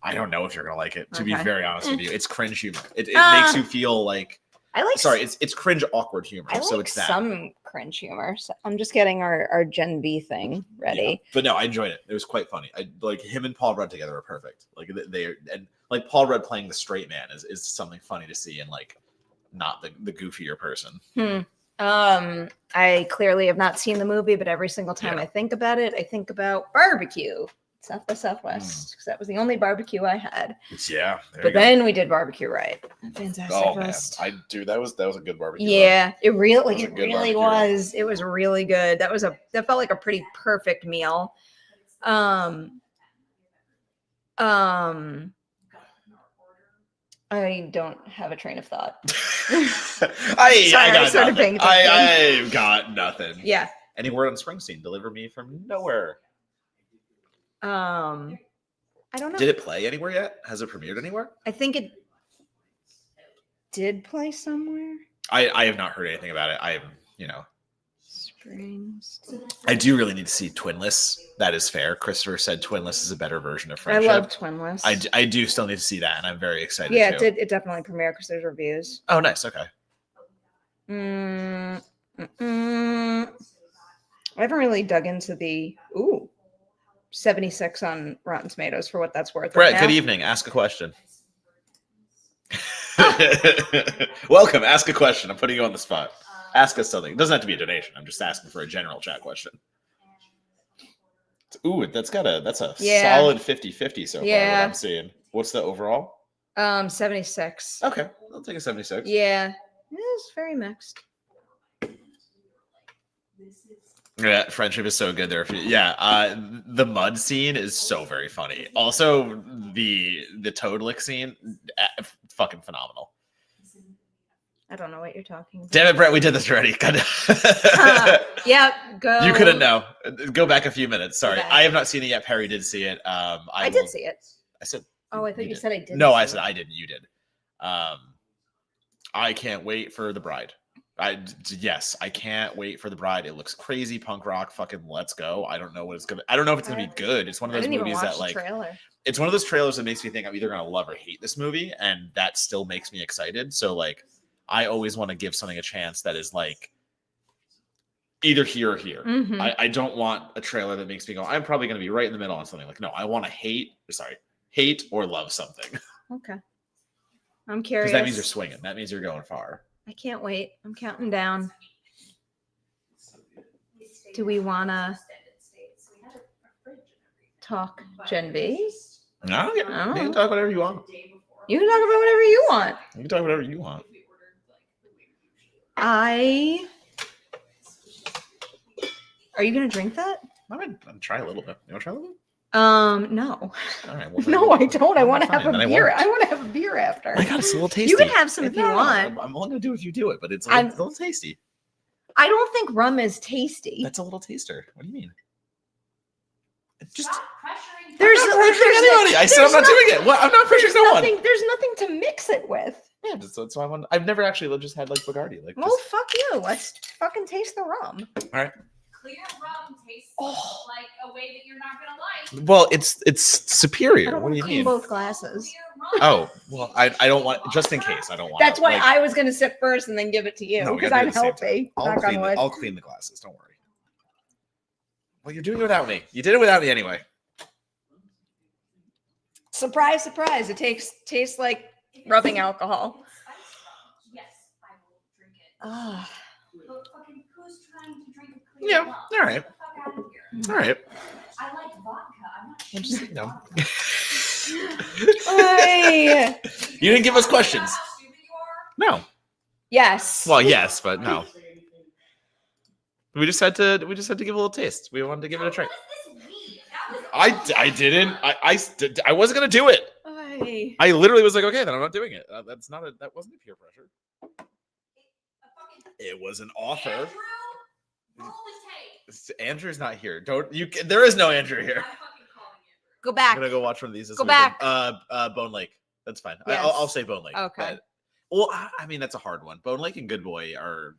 I don't know if you're gonna like it. To be very honest with you, it's cringe humor. It Ah. makes you feel like. It's cringe awkward humor. I so like it's that. some cringe humor. So I'm just getting our Gen B thing ready. Yeah. But no, I enjoyed it. It was quite funny. I like him and Paul Rudd together are perfect. Like like Paul Rudd playing the straight man is something funny to see, and like not the goofier person. I clearly have not seen the movie, but every single time I think about it, I think about barbecue. South by Southwest, because that was the only barbecue I had. Yeah, but then we did Barbecue Right. Fantastic. Oh Fest. man, that was a good barbecue. Yeah, it really was. Right. It was really good. That felt like a pretty perfect meal. I don't have a train of thought. I've got nothing. Yeah. Any word on Springsteen? Deliver Me from Nowhere. I don't know. Did it play anywhere yet? Has it premiered anywhere? I think it did play somewhere. I have not heard anything about it. Springs. I do really need to see Twinless. That is fair. Christopher said Twinless is a better version of Friendship. I love Twinless. I do still need to see that, and I'm very excited. Yeah, too. it definitely premiered because there's reviews. Oh, nice. Okay. I haven't really dug into the 76 on Rotten Tomatoes for what that's worth. Brett, good evening. Ask a question. Welcome. Ask a question. I'm putting you on the spot. Ask us something. It doesn't have to be a donation. I'm just asking for a general chat question. That's a solid 50-50 so far. What I'm seeing. What's the overall? 76. Okay, I'll take a 76. Yeah, it is very mixed. Yeah, Friendship is so good there. The mud scene is so very funny. Also, the toad lick scene, fucking phenomenal. I don't know what you're talking about. Damn it, Brett, we did this already. Yeah, go. You couldn't know. Go back a few minutes. Sorry, I have not seen it yet. Perry did see it. I did see it. I said. Oh, I thought you said I did. No, I said I didn't. You did. I can't wait for The Bride. I can't wait for The Bride. It looks crazy punk rock. Fucking let's go. I don't know if it's gonna be good. It's one of those movies that it's one of those trailers that makes me think I'm either gonna love or hate this movie, and that still makes me excited. So like, I always want to give something a chance that is like either here or here. Mm-hmm. I don't want a trailer that makes me go, I'm probably gonna be right in the middle on something. Like, no, I want to hate or love something. Okay. I'm curious. Because that means you're swinging. That means you're going far. I can't wait. I'm counting down. Do we want to talk Gen B? No, you can talk whatever you want. You can talk about whatever you want. You can talk whatever you want. Are you going to drink that? I'm going to try a little bit. You want to try a little bit? No. All right. Well, no, I don't. I want to have a beer. I want to have a beer after. I got it's a little tasty. You can have some if you want. I'm only going to do if you do it, but it's a little tasty. I don't think rum is tasty. That's a little taster. What do you mean? It's just there's anybody. I said I'm not doing it. What? I'm not pressuring no one. There's nothing to mix it with. Yeah, that's why I've never actually just had like Bacardi. Like, well, fuck you. Let's fucking taste the rum. All right. Clear rum tastes like a way that you're not gonna like. Well, it's superior. What do you mean? Both glasses. Oh well, I don't want, just in case. I don't want. That's why I was gonna sip first and then give it to you because I'm healthy. I'll clean the glasses. Don't worry. Well, you're doing it without me. You did it without me anyway. Surprise, surprise! It tastes like rubbing alcohol. Yes, I will drink it. Ah. But fucking who's trying to drink a clear rum? All right. Get the fuck out of here. All right. I like vodka. I'm not Just, you You didn't give us questions. How stupid you are? No. Yes. Well, yes, but no. We just had to give it a little taste. We wanted to give it a try. What does this mean? That was I didn't. I wasn't gonna do it. I literally was like, okay, then I'm not doing it. That wasn't a peer pressure. It was an offer. Andrew, roll the tape. Andrew's not here. There is no Andrew I'm here. fucking calling Andrew. Go back. I'm gonna go watch one of these this Go weekend. back. Bone Lake. That's fine. Yes. I'll say Bone Lake. Okay. Well, I mean that's a hard one. Bone Lake and Good Boy are.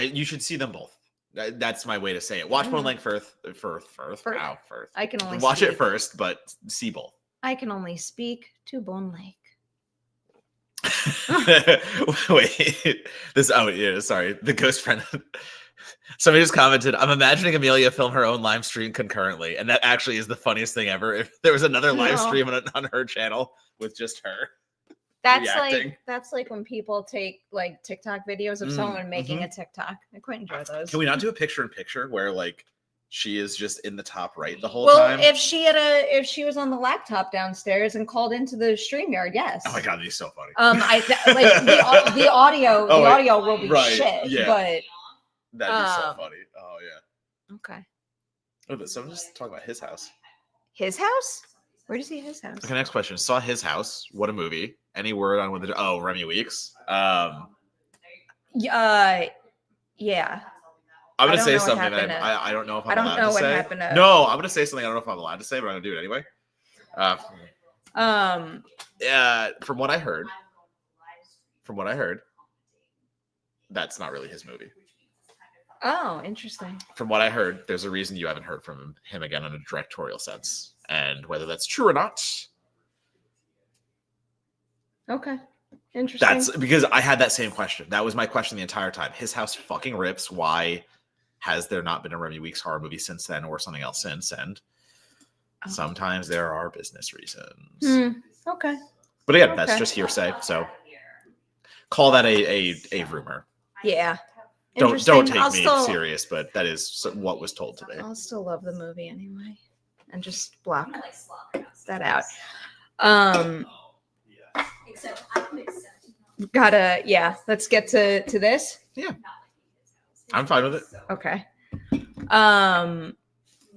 You should see them both. That's my way to say it. Watch Bone Lake first. Wow, first. I can only watch speak. it first, but see both. I can only speak to Bone Lake. Wait, sorry. The ghost friend. Somebody just commented, I'm imagining Amelia film her own live stream concurrently. And that actually is the funniest thing ever. If there was another live stream on her channel with just her. That's like when people take like TikTok videos of someone making a TikTok. I quite enjoy those. Can we not do a picture in picture where like she is just in the top right the whole well, time? if she was on the laptop downstairs and called into the StreamYard, yes. Oh my god, that'd be so funny. The audio will be shit, yeah. but that'd be so funny. Oh yeah. Okay. Oh, but someone just talking about his house. His house? Where does he have his house? Okay, next question. Saw His House. What a movie. Any word on whether Remy Weeks? Yeah. I'm gonna don't say know what something happened that to- I don't know if I'm I don't allowed know to what say. happened to- No, I'm gonna say something I don't know if I'm allowed to say, but I'm gonna do it anyway. From what I heard, that's not really his movie. Oh, interesting. From what I heard, there's a reason you haven't heard from him again in a directorial sense, and whether that's true or not. Okay. Interesting. That's because I had that same question. That was my question the entire time. His House fucking rips. Why has there not been a Remy Weeks horror movie since then or something else since? And sometimes there are business reasons. Okay. But again, that's just hearsay. So call that a rumor. Yeah. Don't Interesting. take me serious, but that is what was told today. I'll still love the movie anyway, and just block that out. Except I can accept. Let's get to this. Yeah, I'm fine with it. Okay.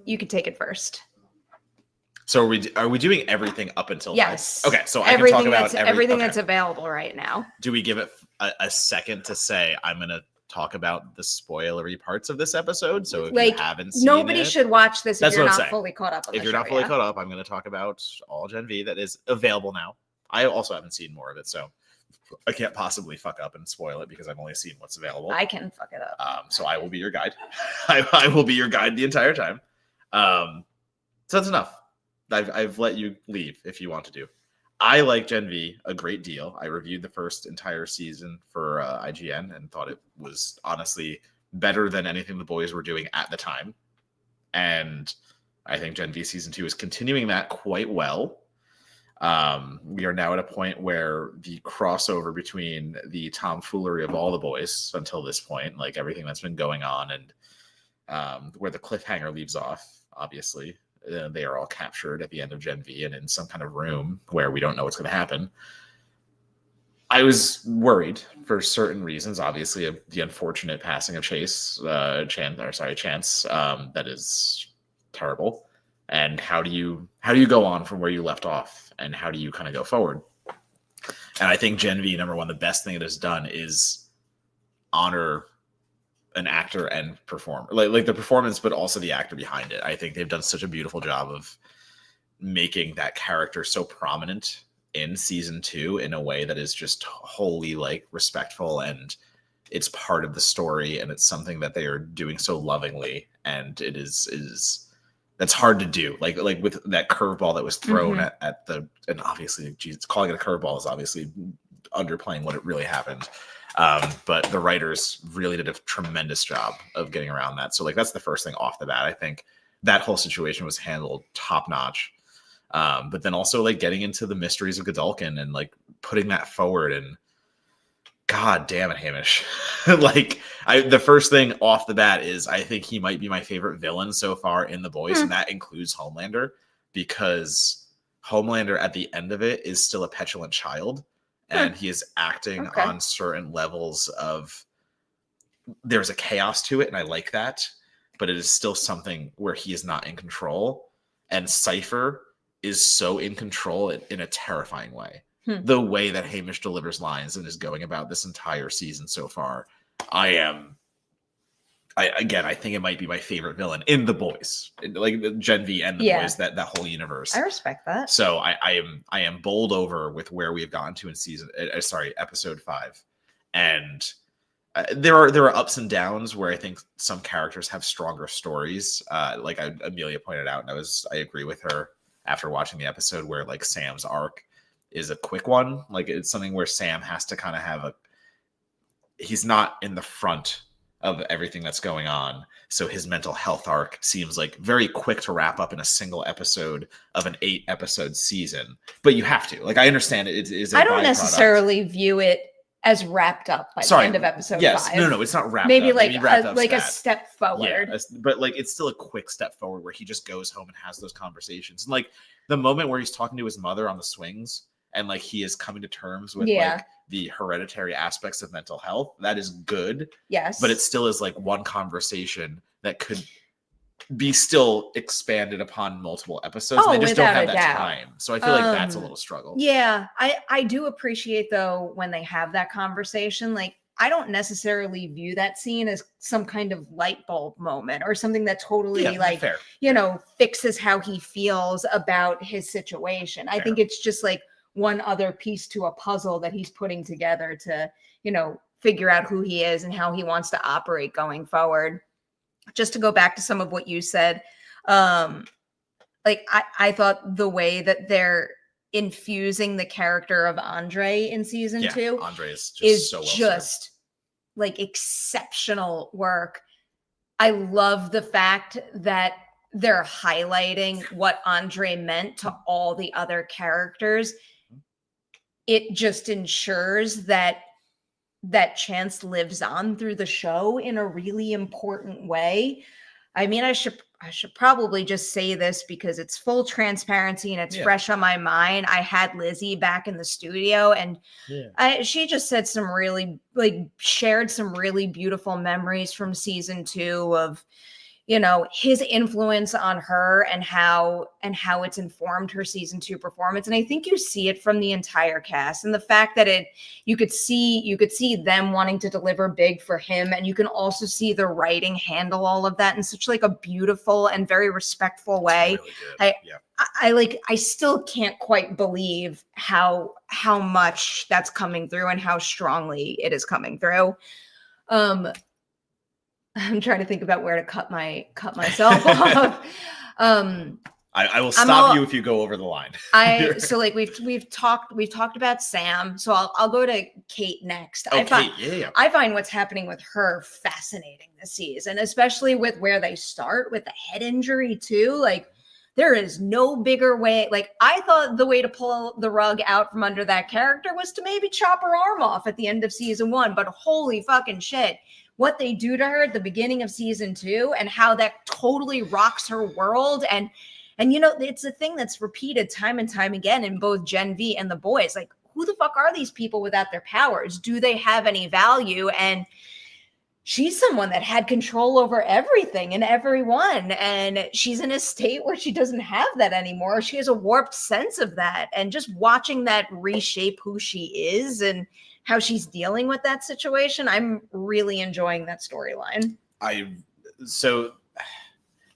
You can take it first. So are we doing everything up until yes? Okay, so I can talk about everything that's available right now. Do we give it a second to say I'm gonna talk about the spoilery parts of this episode? So if you haven't seen nobody it, should watch this that's if you're what I'm not saying. fully caught up on if you're not fully caught up, I'm going to talk about all Gen V that is available now. I also haven't seen more of it, so I can't possibly fuck up and spoil it because I've only seen what's available. I can fuck it up. So I will be your guide. I will be your guide the entire time. So that's enough. I've let you leave if you want to do. I like Gen V a great deal. I reviewed the first entire season for IGN and thought it was honestly better than anything the boys were doing at the time. And I think Gen V season 2 is continuing that quite well. We are now at a point where the crossover between the tomfoolery of all the boys until this point, like everything that's been going on, and where the cliffhanger leaves off, obviously, they are all captured at the end of Gen V and in some kind of room where we don't know what's going to happen. I was worried for certain reasons, obviously, of the unfortunate passing of Chance. That is terrible. And how do you go on from where you left off, and how do you kind of go forward? And I think Gen V, number one, the best thing it has done is honor an actor and performer, like the performance, but also the actor behind it. I think they've done such a beautiful job of making that character so prominent in season 2 in a way that is just wholly like respectful, and it's part of the story, and it's something that they are doing so lovingly, and it is that's hard to do. Like with that curveball that was thrown at the, and obviously, Jesus, calling it a curveball is obviously underplaying what it really happened. But the writers really did a tremendous job of getting around that. So like, that's the first thing off the bat. I think that whole situation was handled top notch. But then also like getting into the mysteries of Godolkin and like putting that forward, and God damn it, Hamish. Like the first thing off the bat is I think he might be my favorite villain so far in The Boys. And that includes Homelander, because Homelander at the end of it is still a petulant child. And he is acting on certain levels of there's a chaos to it, and I like that, but it is still something where he is not in control, and Cypher is so in control in a terrifying way. The way that Hamish delivers lines and is going about this entire season so far, I think it might be my favorite villain in The Boys, like Gen V and The Boys, that whole universe. I respect that. So I am bowled over with where we've gotten to in episode 5, and there are ups and downs where I think some characters have stronger stories. Like Amelia pointed out, and I agree with her after watching the episode, where like Sam's arc is a quick one. Like it's something where Sam has to kind of have he's not in the front of everything that's going on. So his mental health arc seems like very quick to wrap up in a single episode of an 8-episode season. But you have to. Like, I understand it is a I don't byproduct. necessarily view it as wrapped up by the end of episode 5. No, it's not wrapped Maybe up. like Maybe a step forward. Yeah, but like it's still a quick step forward where he just goes home and has those conversations. And like the moment where he's talking to his mother on the swings and like he is coming to terms with like the hereditary aspects of mental health, that is good. Yes. But it still is like one conversation that could be still expanded upon multiple episodes. Oh, they just don't have without a that doubt. time. So I feel like that's a little struggle. Yeah. I do appreciate though when they have that conversation. Like I don't necessarily view that scene as some kind of light bulb moment or something that totally fair. Fixes how he feels about his situation. I think it's just like one other piece to a puzzle that he's putting together to, figure out who he is and how he wants to operate going forward. Just to go back to some of what you said, I thought the way that they're infusing the character of Andre in season 2 Andre is just so well served. Like exceptional work. I love the fact that they're highlighting what Andre meant to all the other characters. It just ensures that Chance lives on through the show in a really important way. I mean, I should probably just say this because it's full transparency and it's fresh on my mind. I had Lizzie back in the studio and she just said shared some really beautiful memories from season 2 of, his influence on her and how it's informed her season 2 performance. And I think you see it from the entire cast and the fact that you could see them wanting to deliver big for him. And you can also see the writing handle all of that in such like a beautiful and very respectful way. Really I still can't quite believe how much that's coming through and how strongly it is coming through. I'm trying to think about where to cut myself off. I will stop you if you go over the line. We've talked about Sam, so I'll go to Kate next. Oh, I find what's happening with her fascinating this season, especially with where they start with the head injury too. Like there is no bigger way. Like I thought the way to pull the rug out from under that character was to maybe chop her arm off at the end of season 1, but holy fucking shit. What they do to her at the beginning of season 2 and how that totally rocks her world. And it's a thing that's repeated time and time again in both Gen V and The Boys. Like, who the fuck are these people without their powers? Do they have any value? And she's someone that had control over everything and everyone. And she's in a state where she doesn't have that anymore. She has a warped sense of that. And just watching that reshape who she is and how she's dealing with that situation, I'm really enjoying that storyline. So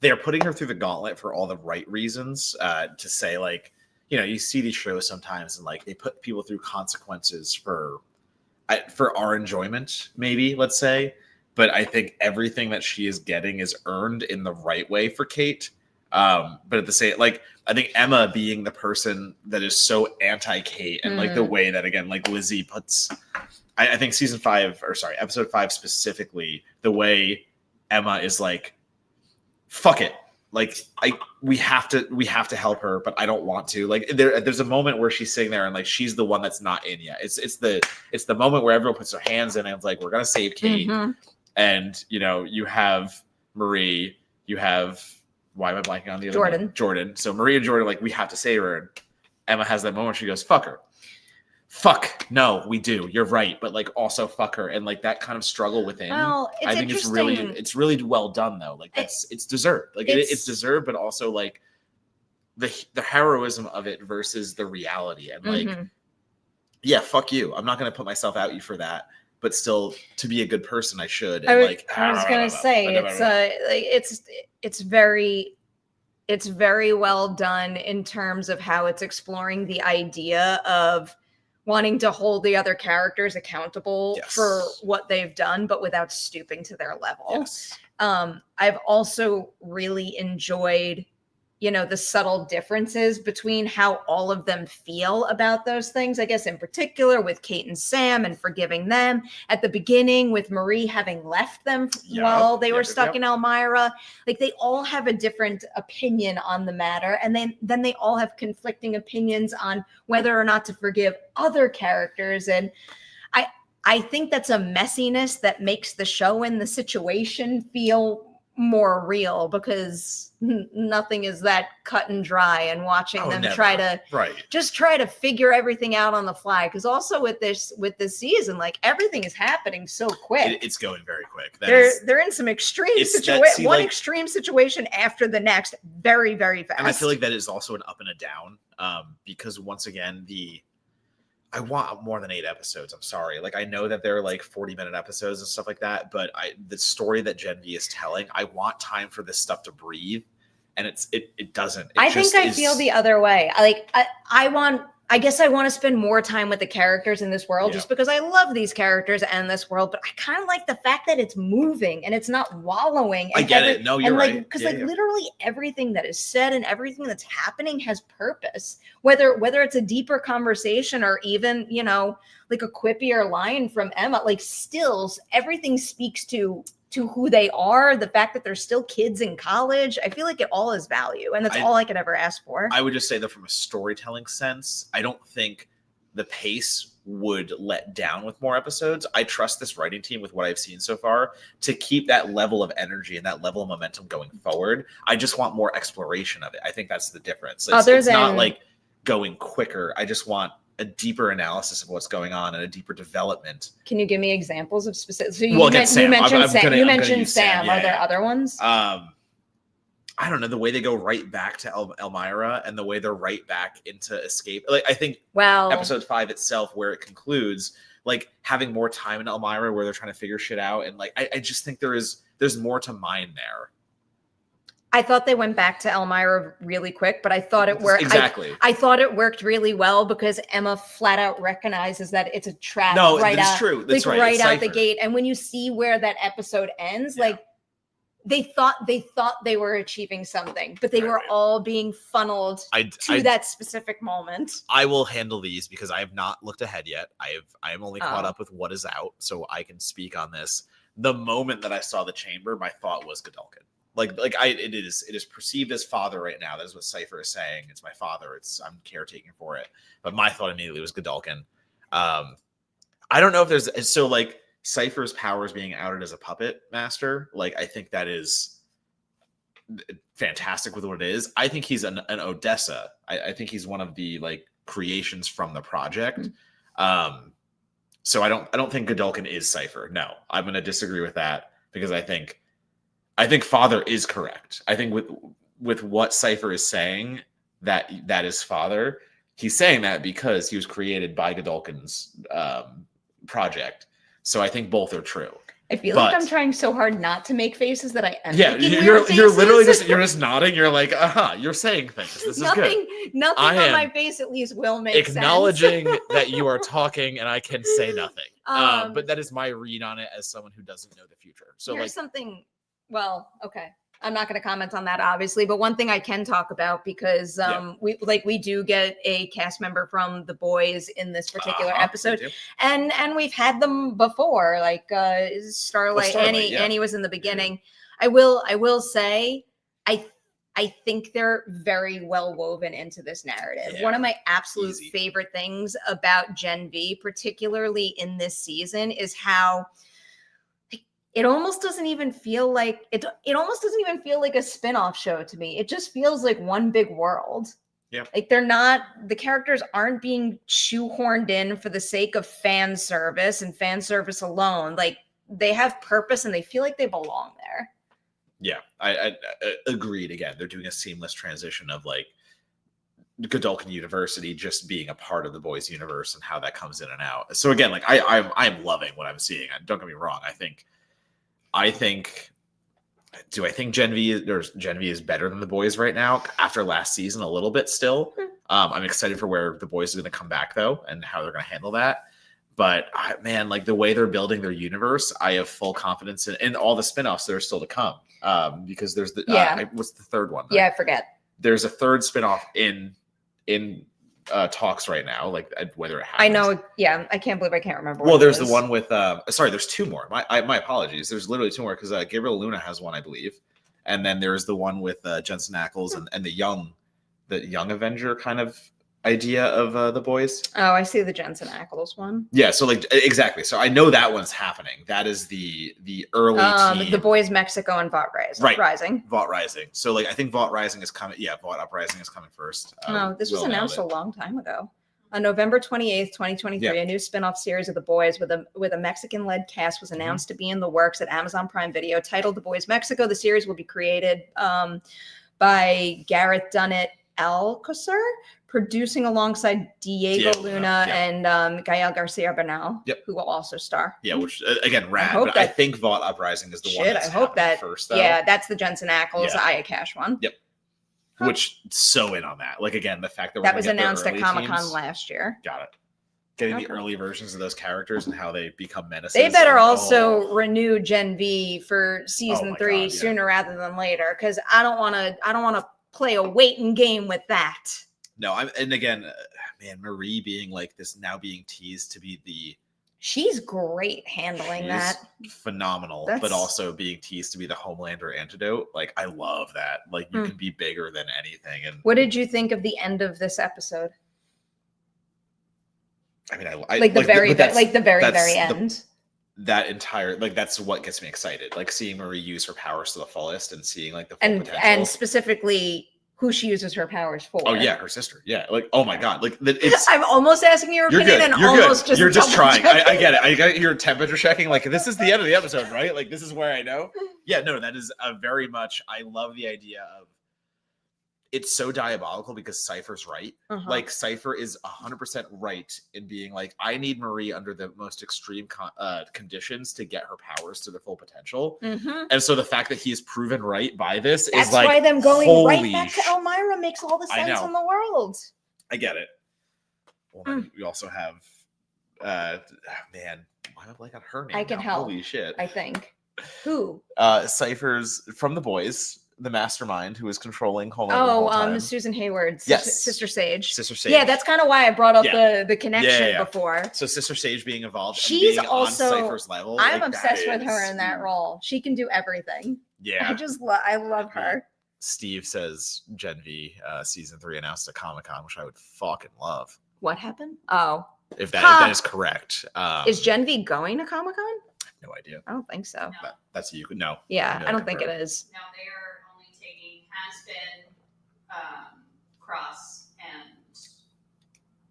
they're putting her through the gauntlet for all the right reasons, to say like, you see these shows sometimes and like they put people through consequences for our enjoyment, maybe, let's say. But I think everything that she is getting is earned in the right way for Kate. But at the same, like, I think Emma being the person that is so anti-Kate and like the way that, again, like Lizzie puts, I think episode 5 specifically, the way Emma is like, fuck it. Like we have to help her, but I don't want to. Like there's a moment where she's sitting there and like she's the one that's not in yet. It's the moment where everyone puts their hands in and it's like, we're gonna save Kate. And you have Marie, you have, why am I blanking on the other one? Jordan. So Marie and Jordan, like, we have to save her. And Emma has that moment where she goes, fuck her. fuck, no, we do. You're right, but like also fuck her, and like that kind of struggle within. Well, it's I think it's really well done though. Like it's deserved. Like it's deserved, but also like the heroism of it versus the reality, and like yeah, fuck you. I'm not gonna put myself out you for that, but still to be a good person, I should. And I was gonna say it's very well done in terms of how it's exploring the idea of wanting to hold the other characters accountable for what they've done, but without stooping to their level. Yes. I've also really enjoyed, the subtle differences between how all of them feel about those things. I guess in particular with Kate and Sam and forgiving them at the beginning, with Merri having left them while they were stuck in Elmira. Like they all have a different opinion on the matter. And then they all have conflicting opinions on whether or not to forgive other characters. And I think that's a messiness that makes the show and the situation feel more real, because nothing is that cut and dry, and watching them try to figure everything out on the fly. Because also with this season, like everything is happening so quick. It's going very quick. They're in some extreme situation, extreme situation after the next, very, very fast. And I feel like that is also an up and a down, because once again, I want more than 8 episodes. I'm sorry. Like I know that they're like 40-minute episodes and stuff like that, but the story that Gen V is telling, I want time for this stuff to breathe, and it doesn't. I feel the other way. I guess I want to spend more time with the characters in this world, just because I love these characters and this world, but I kind of like the fact that it's moving and it's not wallowing. I get it. No, you're right. Because literally everything that is said and everything that's happening has purpose, whether it's a deeper conversation or even, like a quippier line from Emma, like stills, everything speaks to who they are, the fact that they're still kids in college. I feel like it all has value, and that's all I could ever ask for. I would just say that from a storytelling sense, I don't think the pace would let down with more episodes. I trust this writing team with what I've seen so far to keep that level of energy and that level of momentum going forward. I just want more exploration of it. I think that's the difference. It's not like going quicker. I just want a deeper analysis of what's going on and a deeper development. Can you give me examples of specific? So you mentioned Sam. You mentioned Sam. Are there other ones? I don't know, the way they go right back to Elmira and the way they're right back into Escape. Like I think episode 5 itself, where it concludes, like having more time in Elmira where they're trying to figure shit out, and like I just think there's more to mine there. I thought they went back to Elmira really quick, but I thought it worked. Exactly. I thought it worked really well because Emma flat out recognizes that it's a trap. No, that's true. That's right. Right out the gate. And when you see where that episode ends, like they thought they were achieving something, but they were all being funneled to that specific moment. I will handle these because I have not looked ahead yet. I am only caught up with what is out, so I can speak on this. The moment that I saw the chamber, my thought was Godolkin. It is perceived as father right now. That is what Cypher is saying. It's my father. I'm caretaking for it. But my thought immediately was Godolkin. I don't know if there's Cypher's powers being outed as a puppet master. Like I think that is fantastic with what it is. I think he's an Odessa. I think he's one of the creations from the project. So I don't think Godolkin is Cypher. No, I'm going to disagree with that because I think father is correct. I think with what Cypher is saying, that is father. He's saying that because he was created by Godolkin's project. So I think both are true. I feel like I'm trying so hard not to make faces that I am. Yeah, you're literally just nodding. You're like, you're saying things. This is good. Nothing on my face at least will make acknowledging sense. that you are talking and I can say nothing. But that is my read on it as someone who doesn't know the future. So here's something. Well, okay. I'm not going to comment on that, obviously, but one thing I can talk about, because we do get a cast member from The Boys in this particular episode, and we've had them before, Starlight. Annie was in the beginning. I will say, I think they're very well woven into this narrative. One of my absolute favorite things about Gen V, particularly in this season, is how it almost doesn't even feel like a spin-off show to me. It just feels like one big world. Yeah. Like the characters aren't being shoehorned in for the sake of fan service and fan service alone. Like they have purpose and they feel like they belong there. Yeah, I agreed. Again, they're doing a seamless transition of like Godolphin University just being a part of the boys' universe and how that comes in and out. So again, like I'm loving what I'm seeing. Don't get me wrong. I think. Do I think Gen V is better than the boys right now after last season? A little bit still. I'm excited for where the boys are going to come back though, and how they're going to handle that. But man, like the way they're building their universe, I have full confidence in all the spinoffs that are still to come. Because there's the what's the third one? Yeah, I forget. There's a third spinoff in talks right now, like whether it happens. I know. Yeah, I can't believe I can't remember. Well, there's the one with. Sorry, there's two more. My apologies. There's literally two more because Gabriel Luna has one, I believe, and then there's the one with Jensen Ackles and the young Avenger kind of idea of the boys. Oh, I see the Jensen Ackles one. Yeah, so like exactly. So I know that one's happening. That is the early team. The boys Mexico and Vought Rising. Vought Rising. So like I think Vought Rising is coming. Yeah, Vought Uprising is coming first. No, this was announced a long time ago. On November 28th, 2023, a new spin-off series of The Boys with a Mexican-led cast was announced to be in the works at Amazon Prime Video. Titled The Boys Mexico, the series will be created by Garrett Dunnett Alcocer, producing alongside Diego Luna and Gael Garcia Bernal, who will also star. Yeah, which again, rad. But I think Vought Uprising is the one that's first. Though. Yeah, that's the Jensen Ackles Aya Cash one. Yep. Huh. Which so in on that. Like again, the fact that that was announced at Comic-Con last year. Got it. Getting the early versions of those characters and how they become menaces. They better also renew Gen V for season 3 sooner rather than later, because I don't want to play a waiting game with that. No, and again, man, Merri being like this now being teased to be the. She's great handling that. Phenomenal, but also being teased to be the Homelander antidote. Like I love that. Like you can be bigger than anything. And what did you think of the end of this episode? I mean, the very end. That entire that's what gets me excited. Like seeing Merri use her powers to the fullest and seeing like the full potential. And specifically who she uses her powers for. Oh yeah, her sister. Yeah, like oh my god, like it's. I'm almost asking your opinion and almost just. You're just trying. I get it. I got your temperature checking. Like this is the end of the episode, right? Like this is where I know. Yeah, no, that is a very much. I love the idea of. It's so diabolical because Cypher's right. Like Cypher is 100% right in being like, I need Merri under the most extreme conditions to get her powers to their full potential. And so the fact that he's proven right by this is like, why them going right back to Elmira makes all the sense in the world. I get it. Well, then we also have, man, why have I got her name? I can help. Holy shit! I think who? Cypher's from the boys. The mastermind who is controlling Homelander. Susan Hayward, yes. Sister Sage. Sister Sage. Yeah, that's kind of why I brought up the connection before. So Sister Sage being involved, she's and being also on Cypher's level. I'm obsessed with her in that role. She can do everything. Yeah, I love her. Steve says Gen V season 3 announced at Comic-Con, which I would fucking love. What happened? Oh, if that is correct, is Gen V going to Comic-Con? No idea. I don't think so. No. That's you. No. Yeah, I don't think it is. No, they are. Has been Cross and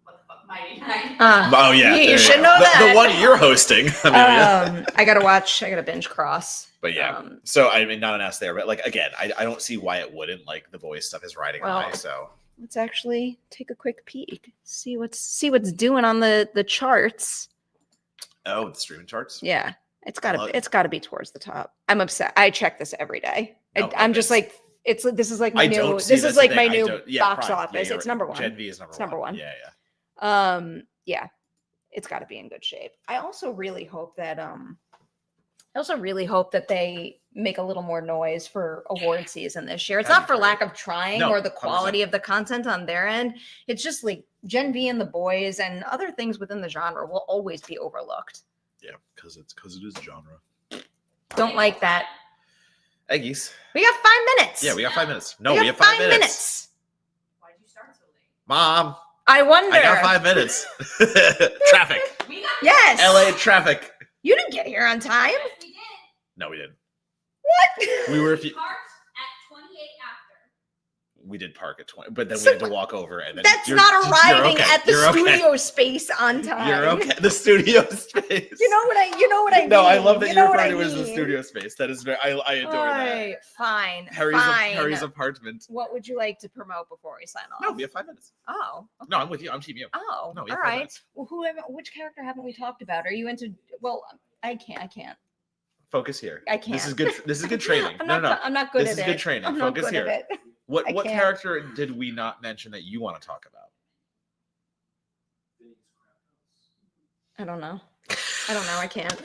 what the fuck, Mighty Nine. Oh yeah, you should know that. The one you're hosting. I gotta binge Cross. But yeah, so I mean, not an ass there, but like again, I don't see why it wouldn't. Like the boys stuff is riding high. So let's actually take a quick peek, see what's doing on the charts. Oh, the streaming charts. Yeah, it's gotta be towards the top. I'm upset. I check this every day. I'm just like. This is like my new box office. It's number one. Gen V is number one. Yeah. It's got to be in good shape. I also really hope that they make a little more noise for award season this year. It's not for lack of trying or the quality of the content on their end. It's just like Gen V and the boys and other things within the genre will always be overlooked. Yeah, because it is genre. Don't like that. Eggies. We got 5 minutes. Yeah, we got 5 minutes. No, we have 5 minutes. Why'd you start so late? Mom. I wonder. I got 5 minutes. Traffic. Yes. LA traffic. You didn't get here on time. Yes, we did. No, we didn't. What? We were. Parked at 28 after. We did park at 20, but then So we had to walk over, and then That's you're- not you're arriving okay. at the You're okay. studio space on time. You're okay. The studio space. You know what I mean? No, I love that You you know refer what to I it as the mean. studio space. That is very. I adore that. Fine. Harry's apartment. What would you like to promote before we sign off? No, we have 5 minutes. Oh. Okay. No, I'm with you. I'm team you. Oh. No, we all have 5 right. minutes. Well, which character haven't we talked about? Are you into? Well, I can't. Focus here. I can't. This is good. This is good training. I'm no, not, no. I'm not good This at is it. good training. I'm Focus not good here. at it. What I can't. character did we not mention that you want to talk about? I don't know. I can't.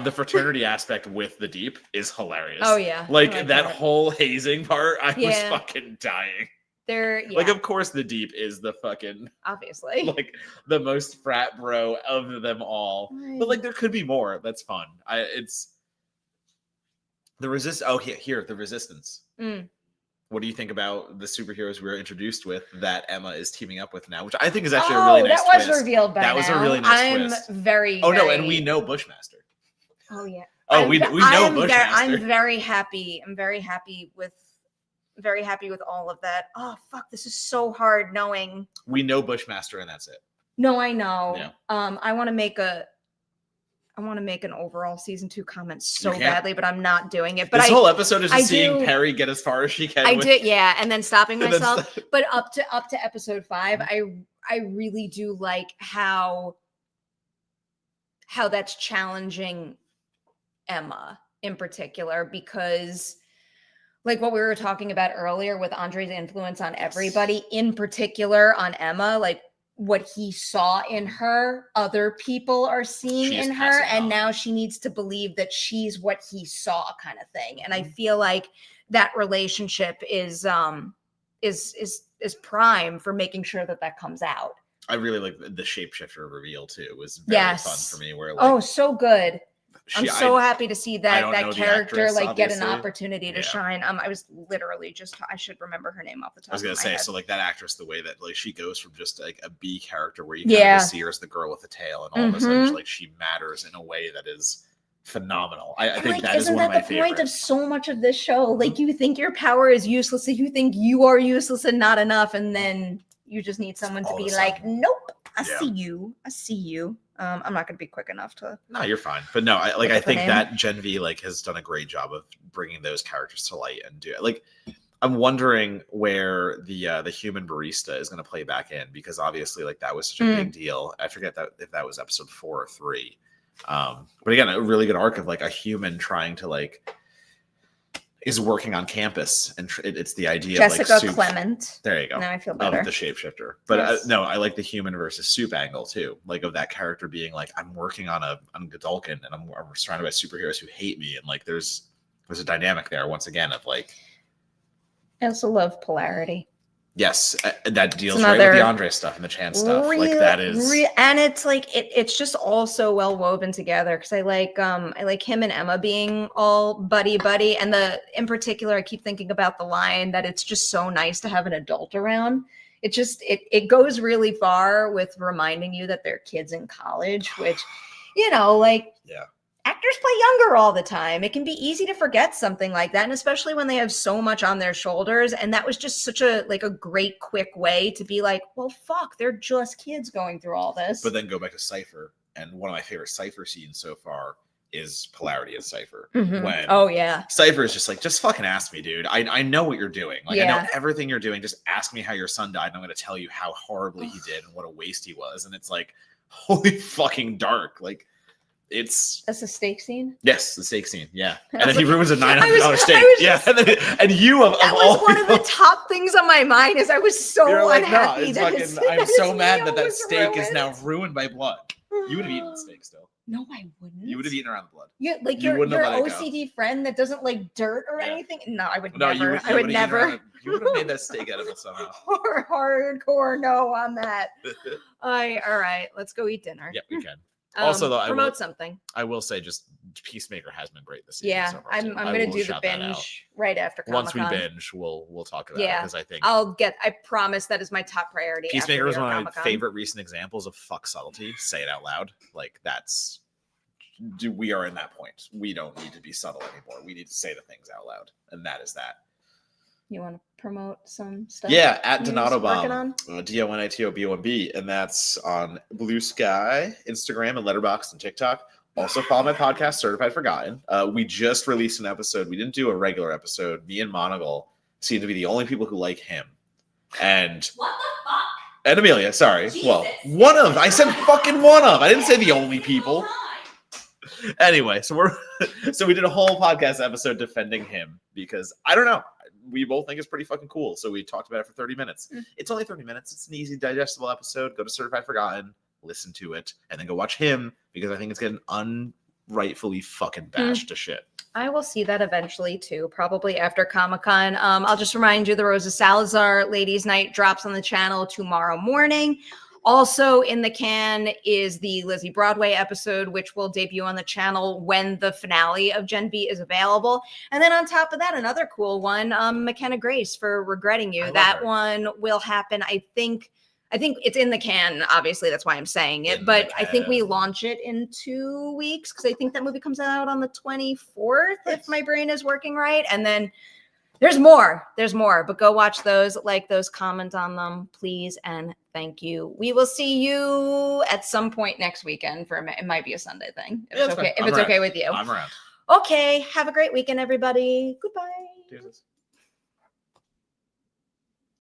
The fraternity aspect with the Deep is hilarious. Oh yeah. Like I that can't. whole hazing part, I was Yeah. fucking dying. Like of course the Deep is the fucking obviously. like the most frat bro of them all. But like there could be more. That's fun. It's the the Resistance. Mm. What do you think about the superheroes we were introduced with that Emma is teaming up with now? Which I think is actually a really nice that was twist. revealed by That was a now. really nice I'm twist. very. Oh no, very- and we know Bushmaster. Oh yeah. Oh, we know Bushmaster. I'm very happy. I'm very happy with all of that. Oh fuck, this is so hard knowing. We know Bushmaster, and that's it. No, I know. Yeah. I want to make an overall season 2 comment so can't. badly, but I'm not doing it. But This whole episode is just I seeing do- Perri get as far as she can. I with- did, yeah, and then stopping and then myself. st- But up to episode 5, I really do like how that's challenging Emma in particular, because like what we were talking about earlier with Andre's influence on everybody, in particular on Emma, like what he saw in her, other people are seeing She's in her, passing and on. now she needs to believe that she's what he saw, kind of thing. And I feel like that relationship is prime for making sure that comes out. I really like the shapeshifter reveal too. It was very fun for me. Where like, Oh, so good. I'm so I happy to see I that don't know that the character actress, like get an obviously. opportunity to Yeah. shine. I was literally I should remember her name off the top. was gonna of my say, head. so like that actress, the way that like she goes from just like a B character where you Yeah. kind of see her as the girl with the tail, and all of a sudden Mhm. like she matters in a way that is phenomenal. I think like, that is isn't one of that my the point of favorites. so much of this show? Like you think your power is useless, so you think you are useless and not enough, and then you just need someone to All of be a like, sudden. nope, I Yeah. see you. I'm not going to be quick enough to. No, you're fine. But no, I Look up the think name. that Gen V like has done a great job of bringing those characters to light and do it. Like, I'm wondering where the human barista is going to play back in, because obviously like that was such a big deal. I forget that if that was episode 4 or 3. But again, a really good arc of like a human trying to like is working on campus, and it's the idea Jessica of like Clement. There you go. Now I feel Of better. the shapeshifter. But Yes. no, I like the human versus soup angle too. Like of that character being like, I'm working on Godolkin, and I'm surrounded by superheroes who hate me, and like there's a dynamic there once again of like, I also love polarity. yes, that deals It's right with the another Andre stuff and the Chan stuff. Like that is and it's like it's just all so well woven together, because I like him and Emma being all buddy, and in particular I keep thinking about the line that it's just so nice to have an adult around. It just it goes really far with reminding you that they're kids in college, which like yeah. actors play younger all the time. It can be easy to forget something like that, and especially when they have so much on their shoulders. And that was just such a great quick way to be like, well, fuck, they're just kids going through all this. But then go back to Cypher, and one of my favorite Cypher scenes so far is polarity of Cypher. Mhm. When Oh yeah. Cypher is just like, just fucking ask me, dude. I know what you're doing. Like I Yeah. know everything you're doing. Just ask me how your son died, and I'm gonna tell you how horribly he did and what a waste he was. And it's like, holy fucking dark. Like it's That's a steak scene. yes, the steak scene. Yeah. I And then was he like- ruins a I $900 was steak. Yeah. just- And you of That all was one of the people, top things on my mind. Is I was so you're like, no, unhappy it's that fucking, his, I'm that so his mad meal that that was steak is ruined. now ruined by blood. You would have eaten the steak still. No, I wouldn't. You would have eaten around the blood. Yeah, like You your wouldn't have let it go. OCD friend that doesn't like dirt or Yeah. anything. No, I would No, never. I you would would've eaten never. around you would have made that steak edible somehow. Hardcore no on that. All right, let's go eat dinner. Yeah, we can. Also, though, I promote will- something. I will say, just Peacemaker has been great this season. Yeah, so far, I'm too. I gonna will do the shout that out. binge right after Once we Comic-Con. binge, we'll talk about it, Yeah, because I think I promise that is my top priority. after Peacemaker we is are one of my Comic-Con. favorite recent examples of fuck subtlety. Say it out loud. Like we are in that point. We don't need to be subtle anymore. We need to say the things out loud, and that is that. You want to promote some stuff? Yeah, at you're Donato working Bomb, on? DONITOBOMB, and that's on Blue Sky, Instagram, and Letterboxd and TikTok. Also follow my podcast, Certified Forgotten. We just released an episode. We didn't do a regular episode. Me and Monagle seem to be the only people who like him. And What the fuck? and Amelia, sorry. Jesus. Well, one of. I said fucking one of. I didn't say the only people. Anyway, so we did a whole podcast episode defending him because I don't know. We both think it's pretty fucking cool. So we talked about it for 30 minutes. It's only 30 minutes. It's an easy, digestible episode. Go to Certified Forgotten, listen to it, and then go watch him because I think it's getting unrightfully fucking bashed to shit. I will see that eventually too, probably after Comic-Con. I'll just remind you the Rosa Salazar Ladies Night drops on the channel tomorrow morning. Also in the can is the Lizzie Broadway episode, which will debut on the channel when the finale of Gen V is available. And then on top of that, another cool one, McKenna Grace for Regretting You. That one will happen, I think it's in the can, obviously. That's why I'm saying it. But I think we launch it in 2 weeks because I think that movie comes out on the 24th, if my brain is working right. And then there's more. But go watch those, like those, comment on them, please, and thank you. We will see you at some point next weekend. It might be a Sunday thing. If it's okay with you. I'm around. Okay. Have a great weekend, everybody. Goodbye. Cheers.